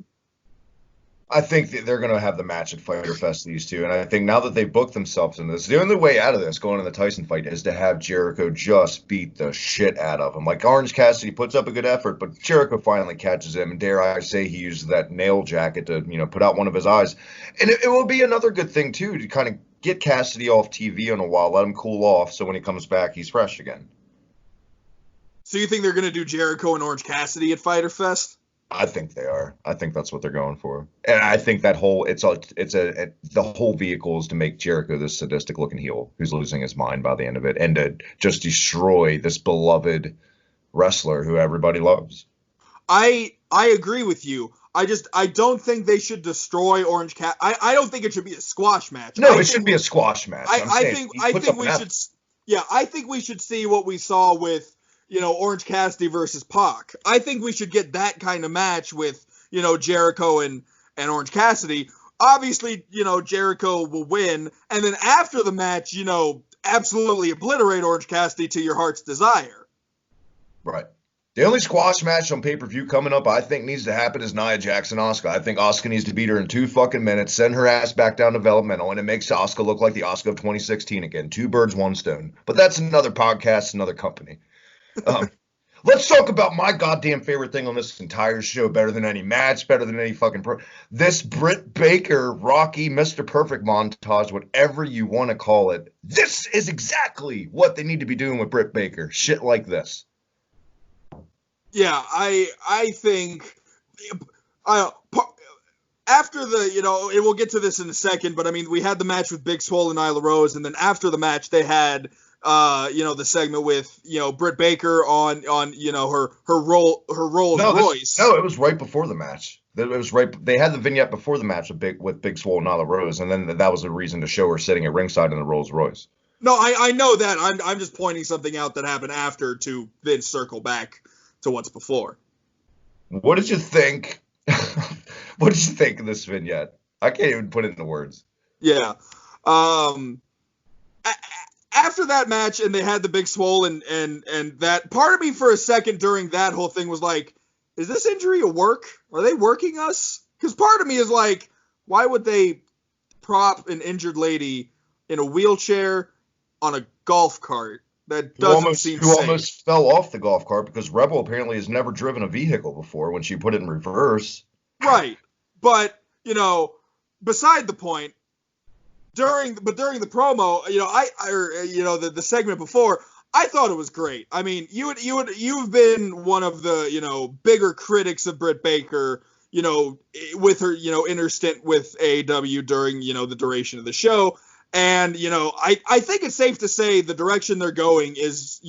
I think that they're going to have the match at Fyter Fest, these two. And I think now that they've booked themselves in this, the only way out of this, going to the Tyson fight, is to have Jericho just beat the shit out of him. Like, Orange Cassidy puts up a good effort, but Jericho finally catches him. And dare I say, he uses that nail jacket to, you know, put out one of his eyes. And it will be another good thing, too, to kind of get Cassidy off TV in a while, let him cool off, so when he comes back, he's fresh again. So you think they're going to do Jericho and Orange Cassidy at Fyter Fest? I think they are. I think that's what they're going for, and I think that whole the whole vehicle is to make Jericho this sadistic looking heel who's losing his mind by the end of it, and to just destroy this beloved wrestler who everybody loves. I agree with you. I don't think they should destroy Orange Cat. I don't think it should be a squash match. No, it should be a squash match. I think we should. Yeah, I think we should see what we saw with, you know, Orange Cassidy versus Pac. I think we should get that kind of match with, you know, Jericho and Orange Cassidy. Obviously, you know, Jericho will win, and then after the match, you know, absolutely obliterate Orange Cassidy to your heart's desire. Right. The only squash match on pay-per-view coming up I think needs to happen is Nia Jackson-Asuka. I think Asuka needs to beat her in 2 fucking minutes, send her ass back down developmental, and it makes Asuka look like the Asuka of 2016 again. 2 birds, 1 stone. But that's another podcast, another company. Let's talk about my goddamn favorite thing on this entire show, better than any match, better than any fucking this Britt Baker, Rocky, Mr. Perfect montage, whatever you want to call it. This is exactly what they need to be doing with Britt Baker. Shit like this. Yeah, I think after the, you know, and we'll get to this in a second, but I mean, we had the match with Big Swole and Nyla Rose, and then after the match, they had, you know, the segment with, you know, Britt Baker on you know, her Rolls Royce. No, it was right before the match. It was right. They had the vignette before the match with Big Swole and Nyla Rose, and then that was the reason to show her sitting at ringside in the Rolls Royce. No, I know that. I'm just pointing something out that happened after to then circle back to what's before. What did you think? What did you think of this vignette? I can't even put it into words. Yeah. After that match, and they had the Big Swole, and that, part of me for a second during that whole thing was like, is this injury a work? Are they working us? Because part of me is like, why would they prop an injured lady in a wheelchair on a golf cart? That doesn't seem safe. Who almost fell off the golf cart because Rebel apparently has never driven a vehicle before when she put it in reverse. Right. But, beside the point, during the promo, the segment before, I thought it was great. I mean, you've been one of the, bigger critics of Britt Baker, with her, inner stint with AEW during, the duration of the show. And, I think it's safe to say the direction they're going is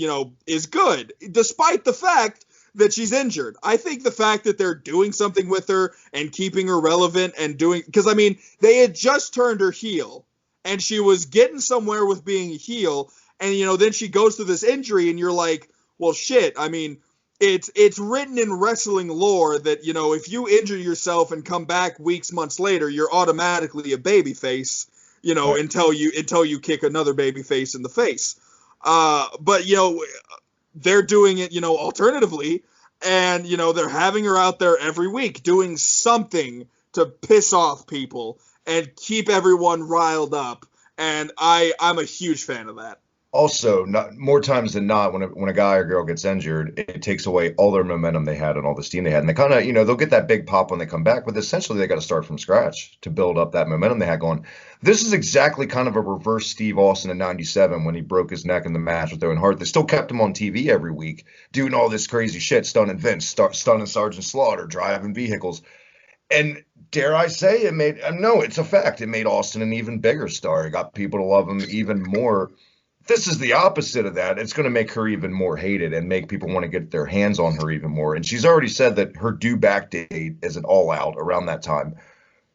good, despite the fact that she's injured. I think the fact that they're doing something with her and keeping her relevant and because, I mean, they had just turned her heel and she was getting somewhere with being a heel. And, then she goes through this injury and you're like, well, shit. I mean, it's written in wrestling lore that, if you injure yourself and come back weeks, months later, you're automatically a babyface. Until you kick another baby face in the face. But, they're doing it, alternatively. And, they're having her out there every week doing something to piss off people and keep everyone riled up. And I'm a huge fan of that. Also, more times than not, when a guy or girl gets injured, it takes away all their momentum they had and all the steam they had. And they kind of, they'll get that big pop when they come back, but essentially they got to start from scratch to build up that momentum they had going. This is exactly kind of a reverse Steve Austin in '97 when he broke his neck in the match with Owen Hart. They still kept him on TV every week doing all this crazy shit, stunning Vince, stunning Sergeant Slaughter, driving vehicles. And dare I say, it's a fact. It made Austin an even bigger star. It got people to love him even more. This is the opposite of that. It's going to make her even more hated and make people want to get their hands on her even more. And she's already said that her due back date is an all out around that time.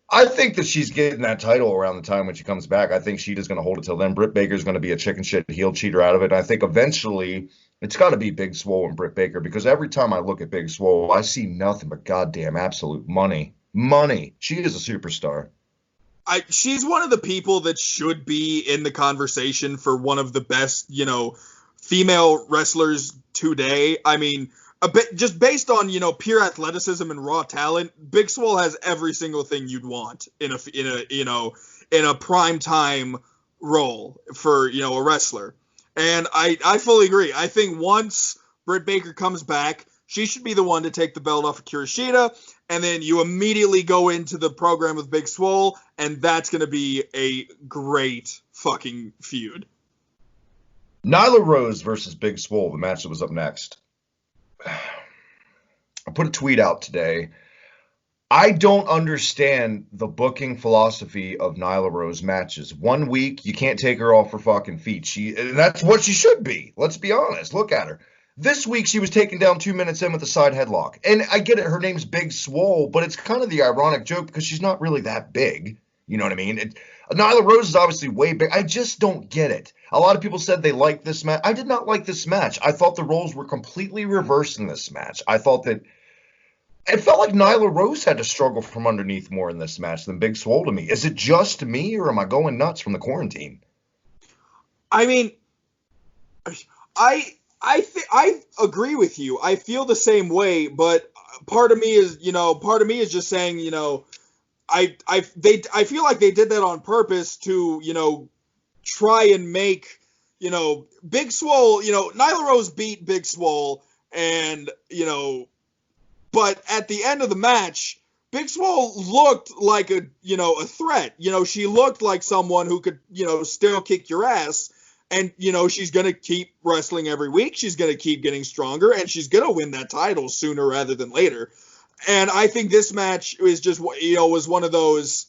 I think that she's getting that title around the time when she comes back. I think she's going to hold it till then. Britt Baker's going to be a chicken shit heel cheater out of it. And I think eventually it's got to be Big Swole and Britt Baker, because every time I look at Big Swole, I see nothing but goddamn absolute money. Money. She is a superstar. She's one of the people that should be in the conversation for one of the best, female wrestlers today. I mean, just based on, pure athleticism and raw talent, Big Swole has every single thing you'd want in a prime time role for, a wrestler. And I fully agree. I think once Britt Baker comes back, she should be the one to take the belt off of Kurashita, and then you immediately go into the program with Big Swole, and that's going to be a great fucking feud. Nyla Rose versus Big Swole, the match that was up next. I put a tweet out today. I don't understand the booking philosophy of Nyla Rose matches. 1 week, you can't take her off her fucking feet. And that's what she should be. Let's be honest. Look at her. This week, she was taken down 2 minutes in with a side headlock. And I get it, her name's Big Swole, but it's kind of the ironic joke because she's not really that big. You know what I mean? Nyla Rose is obviously way big. I just don't get it. A lot of people said they liked this match. I did not like this match. I thought the roles were completely reversed in this match. I thought that it felt like Nyla Rose had to struggle from underneath more in this match than Big Swole to me. Is it just me, or am I going nuts from the quarantine? I mean, I agree with you. I feel the same way, but part of me is just saying, I feel like they did that on purpose to, try and make, Big Swole, Nyla Rose beat Big Swole, and, but at the end of the match, Big Swole looked like a threat. She looked like someone who could, still kick your ass. And, she's going to keep wrestling every week. She's going to keep getting stronger, and she's going to win that title sooner rather than later. And I think this match is just, was one of those,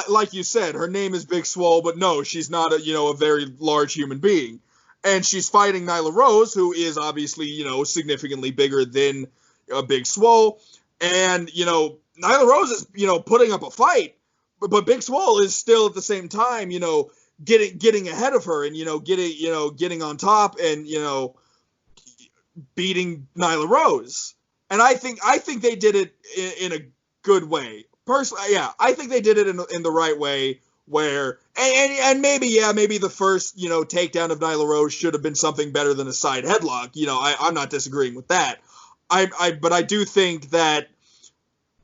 like you said, her name is Big Swole, but no, she's not a very large human being. And she's fighting Nyla Rose, who is obviously, significantly bigger than Big Swole. And, Nyla Rose is, putting up a fight. But Big Swole is still at the same time, getting ahead of her and, getting on top and, beating Nyla Rose. And I think they did it in a good way. Personally, yeah, I think they did it in the right way where, and maybe the first, takedown of Nyla Rose should have been something better than a side headlock. I'm not disagreeing with that. But I do think that,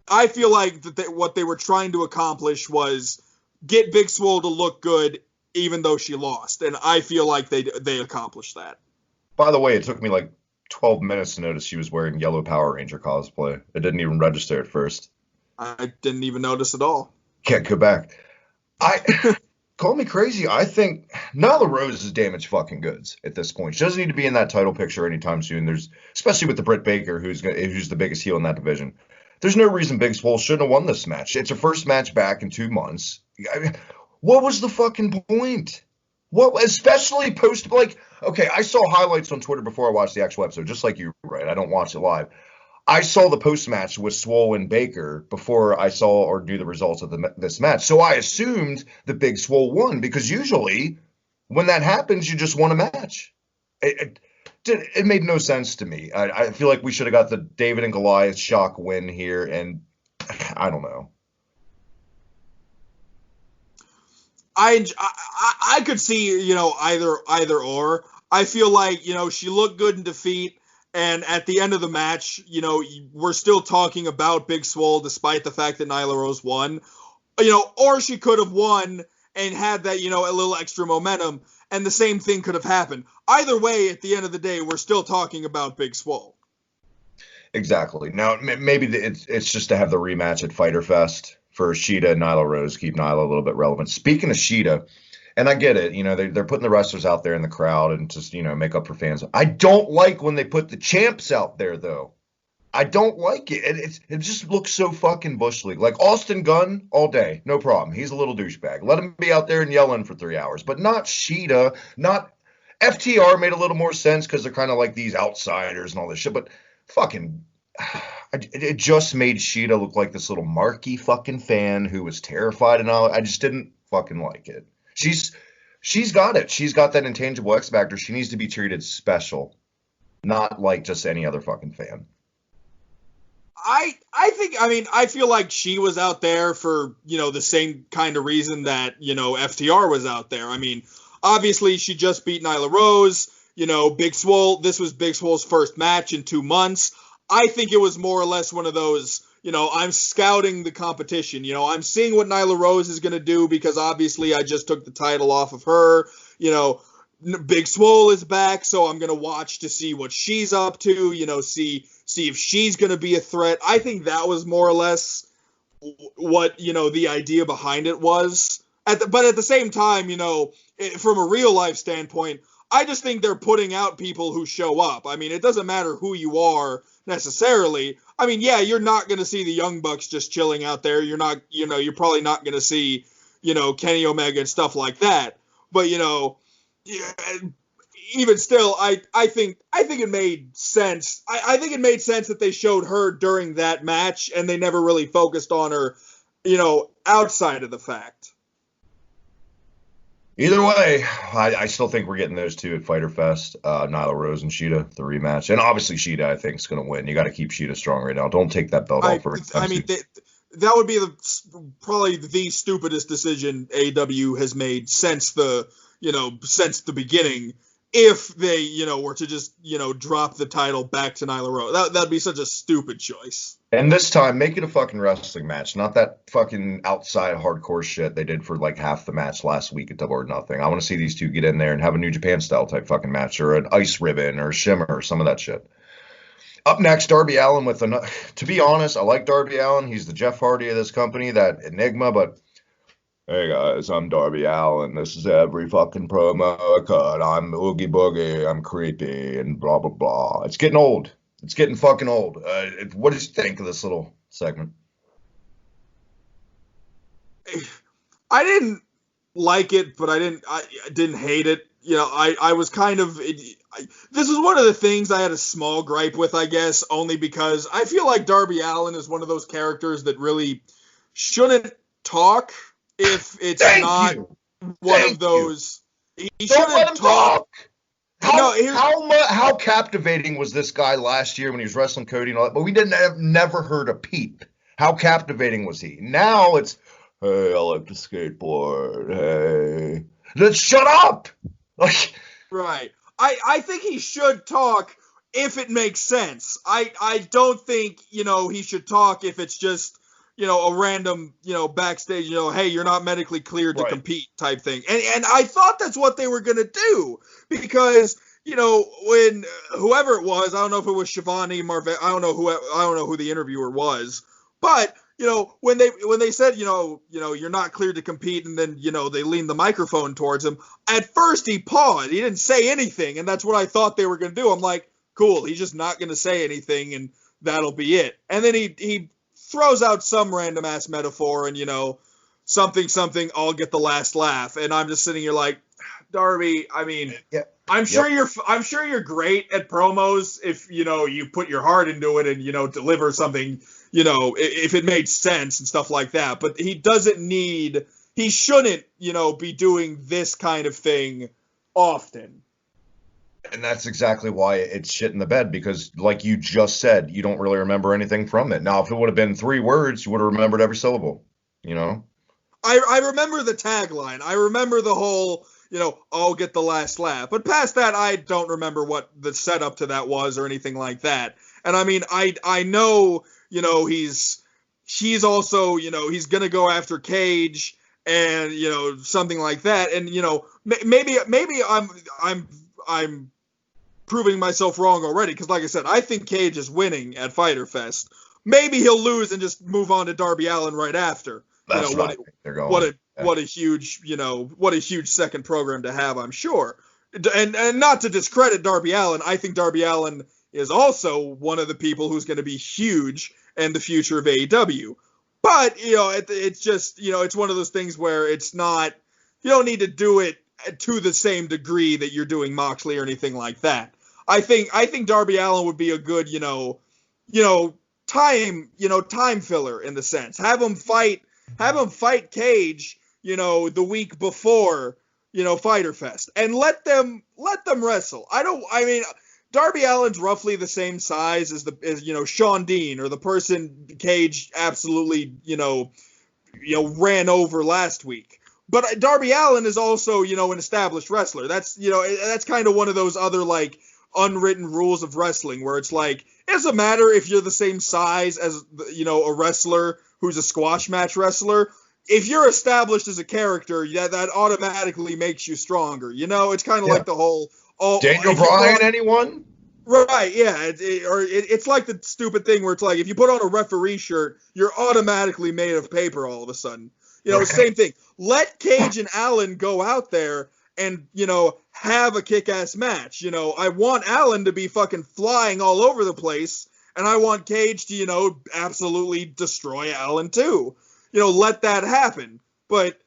I feel like what they were trying to accomplish was get Big Swole to look good, even though she lost, and I feel like they accomplished that. By the way, it took me like 12 minutes to notice she was wearing yellow Power Ranger cosplay. It didn't even register at first. I didn't even notice at all. Can't go back. Call me crazy. I think Nyla Rose is damaged fucking goods at this point. She doesn't need to be in that title picture anytime soon. There's, especially with the Britt Baker, who's the biggest heel in that division. There's no reason Big Swole shouldn't have won this match. It's her first match back in 2 months. I mean, what was the fucking point? What, especially post, like, okay, I saw highlights on Twitter before I watched the actual episode, just like you, right? I don't watch it live. I saw the post match with Swole and Baker before I saw or knew the results of this match. So I assumed the Big Swole won, because usually when that happens, you just won a match. It made no sense to me. I feel like we should have got the David and Goliath shock win here, and I don't know. I could see, either or. I feel like, she looked good in defeat, and at the end of the match, we're still talking about Big Swole despite the fact that Nyla Rose won. Or she could have won and had that, a little extra momentum, and the same thing could have happened. Either way, at the end of the day, we're still talking about Big Swole. Exactly. Now, maybe it's just to have the rematch at Fyter Fest for Shida and Nyla Rose, keep Nyla a little bit relevant. Speaking of Shida, and I get it, they're putting the wrestlers out there in the crowd and just, make up for fans. I don't like when they put the champs out there, though. I don't like it. It just looks so fucking Bush League. Like Austin Gunn all day, no problem. He's a little douchebag. Let him be out there and yelling for 3 hours, but not Shida, not FTR made a little more sense because they're kind of like these outsiders and all this shit, but fucking, it just made Shida look like this little marky fucking fan who was terrified and all. I just didn't fucking like it. She's got it. She's got that intangible X factor. She needs to be treated special, not like just any other fucking fan. I feel like she was out there for, the same kind of reason that, FTR was out there. I mean, obviously she just beat Nyla Rose, Big Swole. This was Big Swole's first match in 2 months. I think it was more or less one of those, I'm scouting the competition. I'm seeing what Nyla Rose is going to do because obviously I just took the title off of her. Big Swole is back, so I'm going to watch to see what she's up to, see if she's going to be a threat. I think that was more or less what, the idea behind it was. But at the same time, from a real life standpoint, I just think they're putting out people who show up. I mean, it doesn't matter who you are necessarily. I mean, yeah, you're not going to see the Young Bucks just chilling out there. You're not, you're probably not going to see, Kenny Omega and stuff like that. But, even still, I think it made sense. I think it made sense that they showed her during that match and they never really focused on her, outside of the fact. Either way, I still think we're getting those two at Fyter Fest, Nyla Rose and Shida, the rematch. And obviously Shida, I think, is going to win. You got to keep Shida strong right now. Don't take that belt off her. I mean, that would be probably the stupidest decision AEW has made since the beginning. If they, were to just, drop the title back to Nyla Rose. That'd be such a stupid choice. And this time, make it a fucking wrestling match, not that fucking outside hardcore shit they did for like half the match last week at Double or Nothing. I want to see these two get in there and have a New Japan style type fucking match, or an Ice Ribbon or Shimmer or some of that shit. Up next, Darby Allin with to be honest, I like Darby Allin. He's the Jeff Hardy of this company, that enigma, but hey guys, I'm Darby Allin. This is every fucking promo I cut. I'm Oogie Boogie. I'm creepy and blah, blah, blah. It's getting old. It's getting fucking old. What did you think of this little segment? I didn't like it, but I didn't hate it. I was kind of... this is one of the things I had a small gripe with, I guess, only because I feel like Darby Allin is one of those characters that really shouldn't talk if it's not one of those. He shouldn't talk. How captivating was this guy last year when he was wrestling Cody and all that? But we never heard a peep. How captivating was he? Now it's, hey, I like to skateboard. Hey, let's shut up. Right. I think he should talk if it makes sense. I don't think he should talk if it's just a random backstage hey, you're not medically cleared to compete type thing. And I thought that's what they were gonna do, because when whoever it was, I don't know if it was Shivani Marve, I don't know who the interviewer was, but when they said you're not cleared to compete, and then they leaned the microphone towards him. At first he paused, he didn't say anything, and that's what I thought they were going to do. I'm like, cool, he's just not going to say anything, and that'll be it. And then he throws out some random ass metaphor, and something, I'll get the last laugh, and I'm just sitting here like, Darby, I mean, yeah. I'm sure you're great at promos if you put your heart into it and deliver something, if it made sense and stuff like that. But he shouldn't be doing this kind of thing often. And that's exactly why it's shit in the bed, because like you just said, you don't really remember anything from it. Now, if it would have been 3 words, you would have remembered every syllable. I remember the tagline. I remember the whole I'll get the last laugh. But past that, I don't remember what the setup to that was or anything like that. And I mean, I know, he's also, he's going to go after Cage and, something like that. And, maybe I'm proving myself wrong already. Because like I said, I think Cage is winning at Fyter Fest. Maybe he'll lose and just move on to Darby Allin right after. That's right. What a huge second program to have, I'm sure. And not to discredit Darby Allin, I think Darby Allin is also one of the people who's going to be huge in the future of AEW. But, it's just, it's one of those things where it's not, you don't need to do it to the same degree that you're doing Moxley or anything like that. I think Darby Allin would be a good, time filler in the sense. Have him fight Cage, the week before, Fyter Fest, and let them wrestle. Darby Allin's roughly the same size as Shawn Dean, or the person Cage absolutely, ran over last week. But Darby Allin is also, an established wrestler. That's kind of one of those other like unwritten rules of wrestling where it's like, it doesn't matter if you're the same size as, a wrestler who's a squash match wrestler. If you're established as a character, that automatically makes you stronger. It's kind of like the whole... Daniel Bryan, anyone? Right, yeah. It's like the stupid thing where it's like, if you put on a referee shirt, you're automatically made of paper all of a sudden. Same thing. Let Cage and Allin go out there and, have a kick-ass match. I want Allin to be fucking flying all over the place, and I want Cage to, absolutely destroy Allin too. Let that happen. But,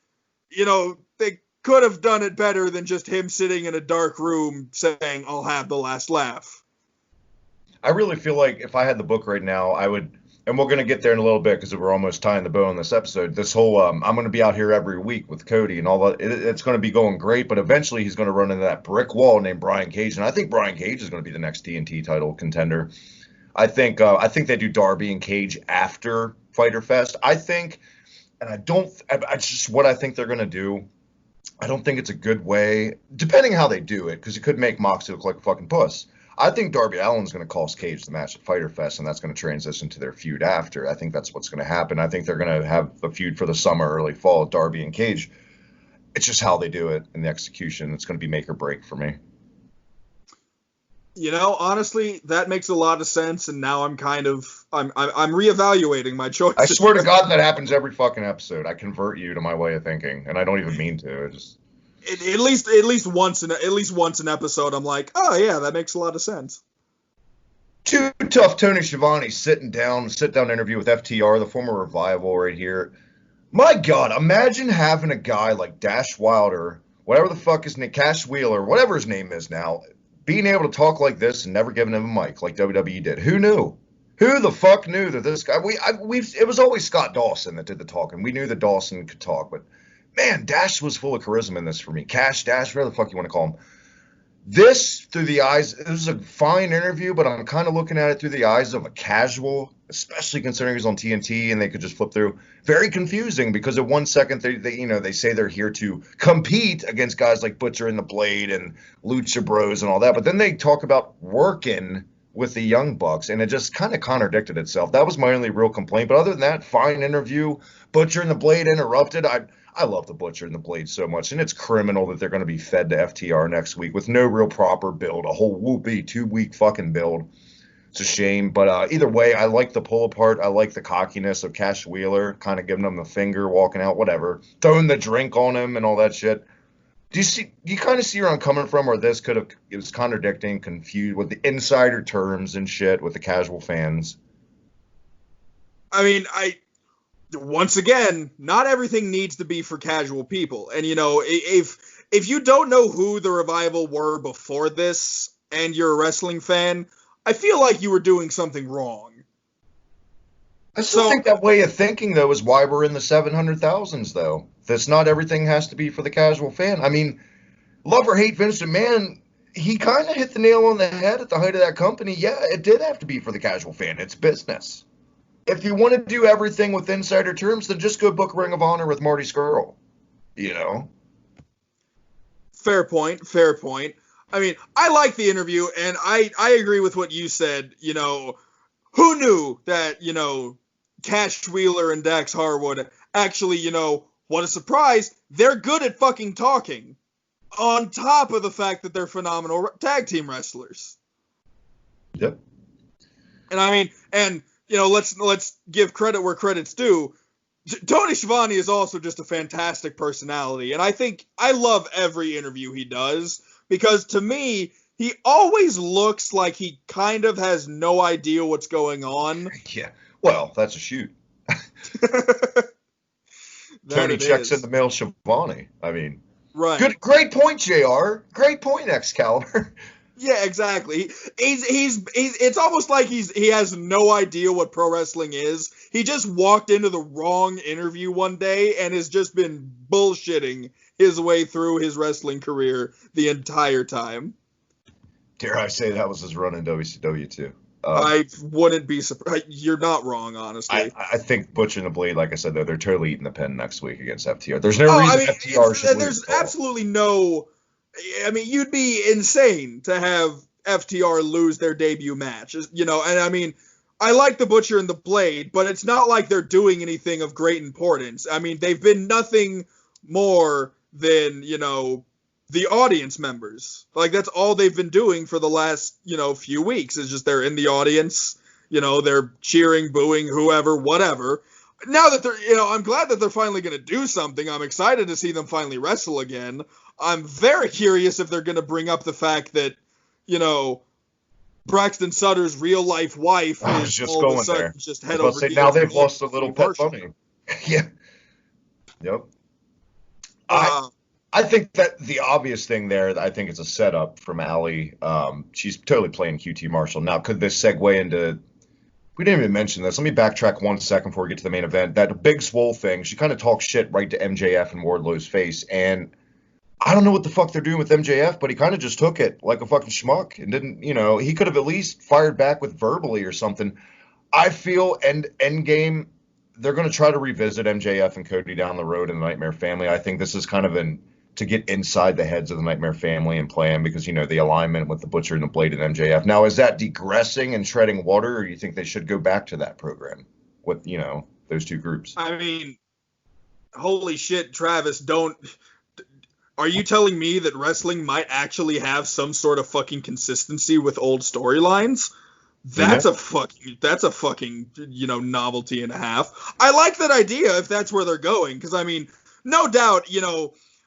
they could have done it better than just him sitting in a dark room saying, I'll have the last laugh. I really feel like if I had the book right now, I would, and we're going to get there in a little bit because we're almost tying the bow on this episode. This whole, I'm going to be out here every week with Cody and all that. It's going to be going great, but eventually he's going to run into that brick wall named Brian Cage. And I think Brian Cage is going to be the next TNT title contender. I think they do Darby and Cage after Fyter Fest. I think, and it's just what I think they're going to do. I don't think it's a good way, depending how they do it, because it could make Moxley look like a fucking puss. I think Darby Allin's going to cost Cage the match at Fyter Fest, and that's going to transition to their feud after. I think that's what's going to happen. I think they're going to have a feud for the summer, early fall, Darby and Cage. It's just how they do it in the execution. It's going to be make or break for me. Honestly, that makes a lot of sense, and now I'm reevaluating my choice. I swear to God that happens every fucking episode. I convert you to my way of thinking, and I don't even mean to. At least once an episode, I'm like, oh yeah, that makes a lot of sense. Too Tough Tony Schiavone sit down interview with FTR, the former Revival, right here. My God, imagine having a guy like Dash Wilder, whatever the fuck his name, Cash Wheeler, whatever his name is now, being able to talk like this and never giving him a mic like WWE did. Who knew? Who the fuck knew that this guy? It was always Scott Dawson that did the talking. We knew that Dawson could talk, but man, Dash was full of charisma in this for me. Cash, Dash, whatever the fuck you want to call him. This through the eyes. This was a fine interview, but I'm kind of looking at it through the eyes of a casual, especially considering he's on TNT and they could just flip through. Very confusing because at 1 second they say they're here to compete against guys like Butcher and the Blade and Lucha Bros and all that, but then they talk about working with the Young Bucks, and it just kind of contradicted itself. That was my only real complaint. But other than that, fine interview. Butcher and the Blade interrupted. I love the Butcher and the Blade so much, and it's criminal that they're going to be fed to FTR next week with no real proper build, a whole whoopee 2-week fucking build. It's a shame, but either way, I like the pull apart. I like the cockiness of Cash Wheeler, kind of giving him the finger, walking out, whatever, throwing the drink on him and all that shit. Do you kind of see where I'm coming from, or this it was contradicting, confused with the insider terms and shit with the casual fans? I mean, once again, not everything needs to be for casual people. And, if you don't know who the Revival were before this and you're a wrestling fan, I feel like you were doing something wrong. I still think that way of thinking, though, is why we're in the 700,000s, though. That's not everything has to be for the casual fan. I mean, love or hate Vince McMahon, he kind of hit the nail on the head at the height of that company. Yeah, it did have to be for the casual fan. It's business. If you want to do everything with insider terms, then just go book Ring of Honor with Marty Scurll. Fair point. I mean, I like the interview, and I agree with what you said. Who knew that, Cash Wheeler and Dax Harwood actually, what a surprise, they're good at fucking talking. On top of the fact that they're phenomenal tag team wrestlers. Yep. And I mean, let's give credit where credit's due. Tony Schiavone is also just a fantastic personality, and I love every interview he does, because to me, he always looks like he kind of has no idea what's going on. Yeah, well, that's a shoot. Tony checks in the mail Schiavone. I mean, right. Great point, JR. Great point, Excalibur. Yeah, exactly. It's almost like he has no idea what pro wrestling is. He just walked into the wrong interview one day and has just been bullshitting his way through his wrestling career the entire time. Dare I say that was his run in WCW too? I wouldn't be surprised. You're not wrong, honestly. I think Butcher and the Blade, like I said, though, they're totally eating the pen next week against FTR. There's no reason FTR should lose. There's absolutely no. I mean, you'd be insane to have FTR lose their debut match, and I mean, I like the Butcher and the Blade, but it's not like they're doing anything of great importance. I mean, they've been nothing more than, the audience members. Like, that's all they've been doing for the last, few weeks, is just they're in the audience, they're cheering, booing, whoever, whatever. Now that they're, I'm glad that they're finally going to do something. I'm excited to see them finally wrestle again. I'm very curious if they're going to bring up the fact that, Braxton Sutter's real life wife is just all going of a sudden there. Just head over heels. Now they've lost a little pet bunny. Yeah. Yep. I think that the obvious thing there, I think it's a setup from Allie. She's totally playing QT Marshall. Now, could this segue into... We didn't even mention this. Let me backtrack 1 second before we get to the main event. That Big Swole thing, she kind of talks shit right to MJF and Wardlow's face. And I don't know what the fuck they're doing with MJF, but he kind of just took it like a fucking schmuck and didn't, he could have at least fired back with verbally or something. I feel Endgame, they're going to try to revisit MJF and Cody down the road in the Nightmare Family. I think this is kind of to get inside the heads of the Nightmare Family and plan, because, the alignment with the Butcher and the Blade and MJF. Now, is that digressing and treading water, or do you think they should go back to that program with, those two groups? I mean, holy shit, Travis, are you telling me that wrestling might actually have some sort of fucking consistency with old storylines? That's a fucking, novelty and a half. I like that idea if that's where they're going, because, I mean, no doubt,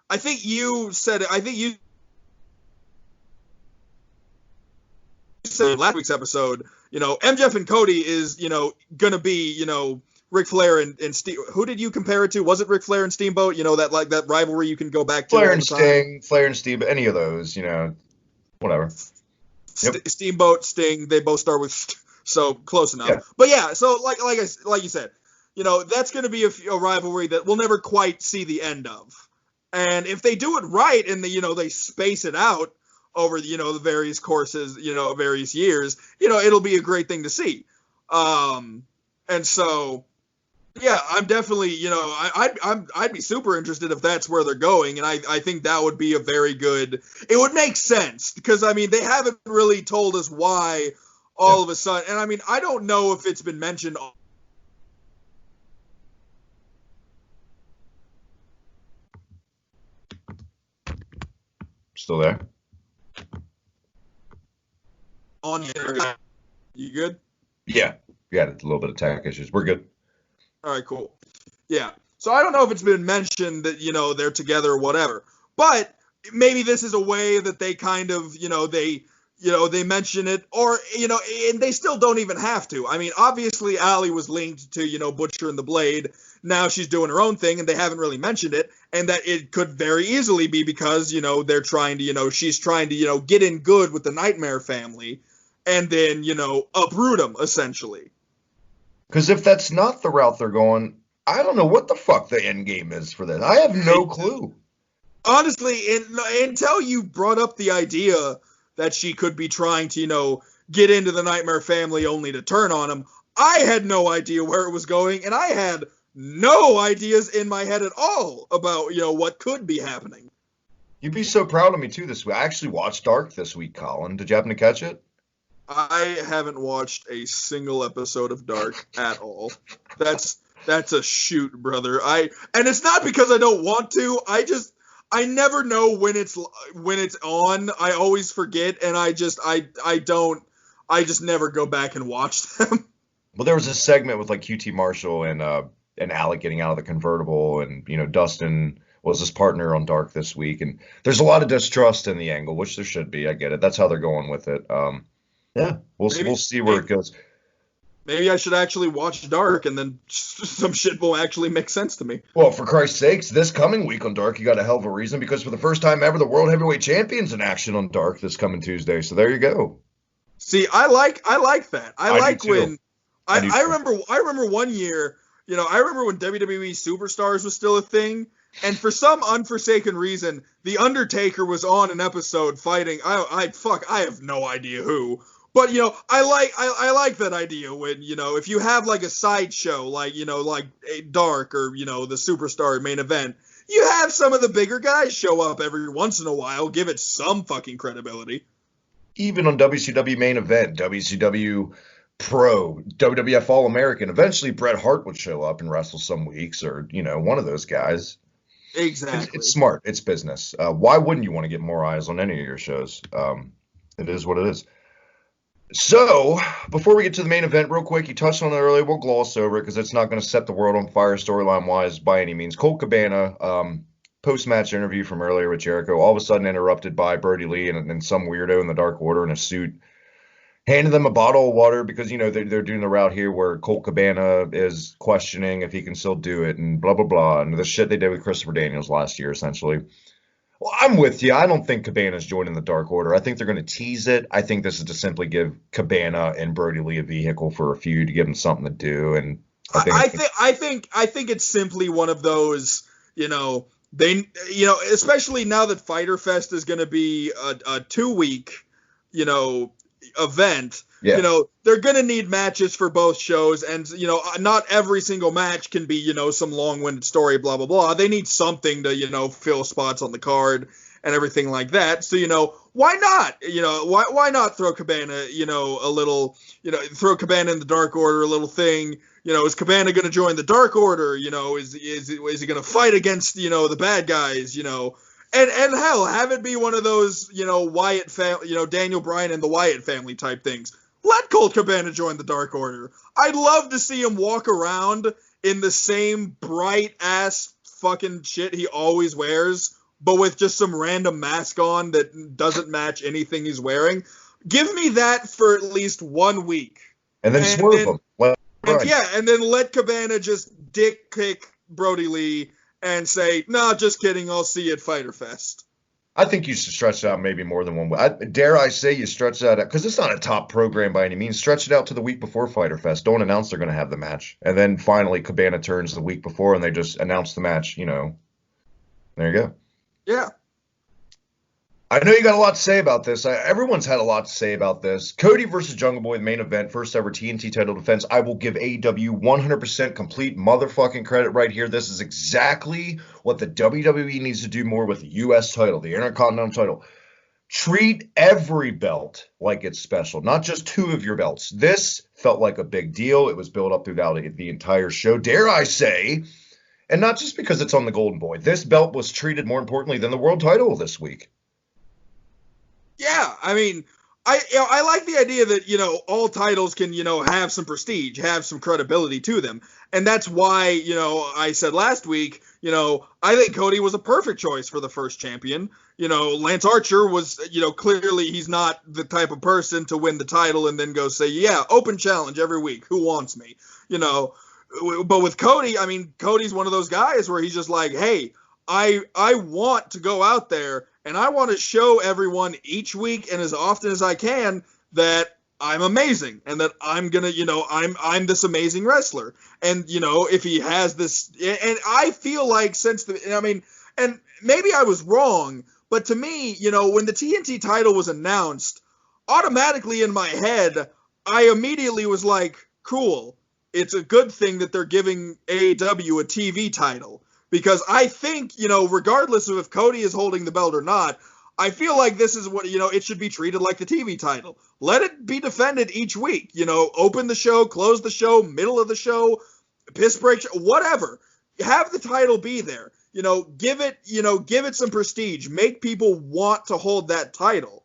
I think you said last week's episode, MJF and Cody is, going to be, Ric Flair and Steve. Who did you compare it to? Was it Ric Flair and Steamboat? That rivalry you can go back to. Flair and Steamboat, any of those, whatever. Yep. Steamboat, Sting, they both start with so close enough. Yeah. But yeah, so like you said, that's going to be a rivalry that we'll never quite see the end of. And if they do it right and they space it out over the various courses, various years, it'll be a great thing to see. And so, yeah, I'm definitely, I'd be super interested if that's where they're going, and I think that would be a very good. It would make sense because I mean they haven't really told us why all of a sudden, and I mean, I don't know if it's been mentioned. Still there? On you good? Yeah. We had a little bit of tech issues. We're good. All right, cool. Yeah. So I don't know if it's been mentioned that, they're together or whatever, but maybe this is a way that they kind of, they mention it, or, and they still don't even have to. I mean, obviously Allie was linked to, Butcher and the Blade. Now she's doing her own thing and they haven't really mentioned it, and that it could very easily be because, they're trying to, she's trying to, get in good with the Nightmare family and then, uproot them essentially. Because if that's not the route they're going, I don't know what the fuck the end game is for this. I have no clue. Honestly, until you brought up the idea that she could be trying to, get into the Nightmare family only to turn on him, I had no idea where it was going, and I had no ideas in my head at all about, what could be happening. You'd be so proud of me, too, this week. I actually watched Dark this week, Colin. Did you happen to catch it? I haven't watched a single episode of Dark at all. That's a shoot, brother. And it's not because I don't want to. I never know when it's on. I always forget, and I just never go back and watch them. Well, there was a segment with like QT Marshall and Alec getting out of the convertible, and Dustin was his partner on Dark this week, and there's a lot of distrust in the angle, which there should be. I get it. That's how they're going with it. Yeah, we'll see where it goes. Maybe I should actually watch Dark, and then some shit will actually make sense to me. Well, for Christ's sakes, this coming week on Dark, you got a hell of a reason, because for the first time ever, the World Heavyweight Champion's in action on Dark this coming Tuesday. So there you go. See, I like that. I remember one year, I remember when WWE Superstars was still a thing, and for some unforsaken reason, The Undertaker was on an episode fighting. I have no idea who. But, I like that idea when, if you have like a sideshow, like a Dark or, the Superstar main event, you have some of the bigger guys show up every once in a while, give it some fucking credibility. Even on WCW main event, WCW Pro, WWF All-American, eventually Bret Hart would show up and wrestle some weeks, or, one of those guys. Exactly. It's smart. It's business. Why wouldn't you want to get more eyes on any of your shows? It is what it is. So, before we get to the main event, real quick, you touched on it earlier. We'll gloss over it because it's not going to set the world on fire storyline-wise by any means. Colt Cabana, post-match interview from earlier with Jericho, all of a sudden interrupted by Brody Lee and some weirdo in the Dark Order in a suit, handed them a bottle of water because, they're doing the route here where Colt Cabana is questioning if he can still do it and blah, blah, blah, and the shit they did with Christopher Daniels last year, essentially. Well, I'm with you. I don't think Cabana's joining the Dark Order. I think they're going to tease it. I think this is to simply give Cabana and Brody Lee a vehicle for a feud, to give them something to do. And I think it's simply one of those, especially now that Fyter Fest is going to be a 2-week, event. Yeah. They're going to need matches for both shows, and, not every single match can be, some long-winded story, blah, blah, blah. They need something to, fill spots on the card and everything like that. So, why not? Why not throw Cabana, a little, throw Cabana in the Dark Order, a little thing. Is Cabana going to join the Dark Order? Is he going to fight against, the bad guys, And hell, have it be one of those, Wyatt family, Daniel Bryan and the Wyatt family type things. Let Colt Cabana join the Dark Order. I'd love to see him walk around in the same bright ass fucking shit he always wears, but with just some random mask on that doesn't match anything he's wearing. Give me that for at least 1 week. And then swerve him. And then let Cabana just dick kick Brody Lee and say, no, just kidding, I'll see you at Fyter Fest. I think you should stretch it out maybe more than 1 week. Dare I say you stretch that out, because it's not a top program by any means. Stretch it out to the week before Fyter Fest. Don't announce they're going to have the match. And then finally Cabana turns the week before and they just announce the match, There you go. Yeah. I know you got a lot to say about this. Everyone's had a lot to say about this. Cody versus Jungle Boy, the main event, first ever TNT title defense. I will give AEW 100% complete motherfucking credit right here. This is exactly what the WWE needs to do more with the U.S. title, the Intercontinental title. Treat every belt like it's special, not just two of your belts. This felt like a big deal. It was built up throughout the entire show, dare I say, and not just because it's on the Golden Boy. This belt was treated more importantly than the world title this week. Yeah, I mean, I like the idea that, all titles can, have some prestige, have some credibility to them. And that's why, I said last week, I think Cody was a perfect choice for the first champion. Lance Archer was, clearly he's not the type of person to win the title and then go say, yeah, open challenge every week. Who wants me? But with Cody, I mean, Cody's one of those guys where he's just like, hey, I want to go out there and I want to show everyone each week and as often as I can that I'm amazing and that I'm going to, I'm this amazing wrestler. And, if he has this, and I feel like and maybe I was wrong, but to me, when the TNT title was announced, automatically in my head, I immediately was like, cool. It's a good thing that they're giving AEW a TV title. Because I think, regardless of if Cody is holding the belt or not, I feel like this is what, it should be treated like the TV title. Let it be defended each week. Open the show, close the show, middle of the show, piss break, whatever. Have the title be there. Give it some prestige. Make people want to hold that title.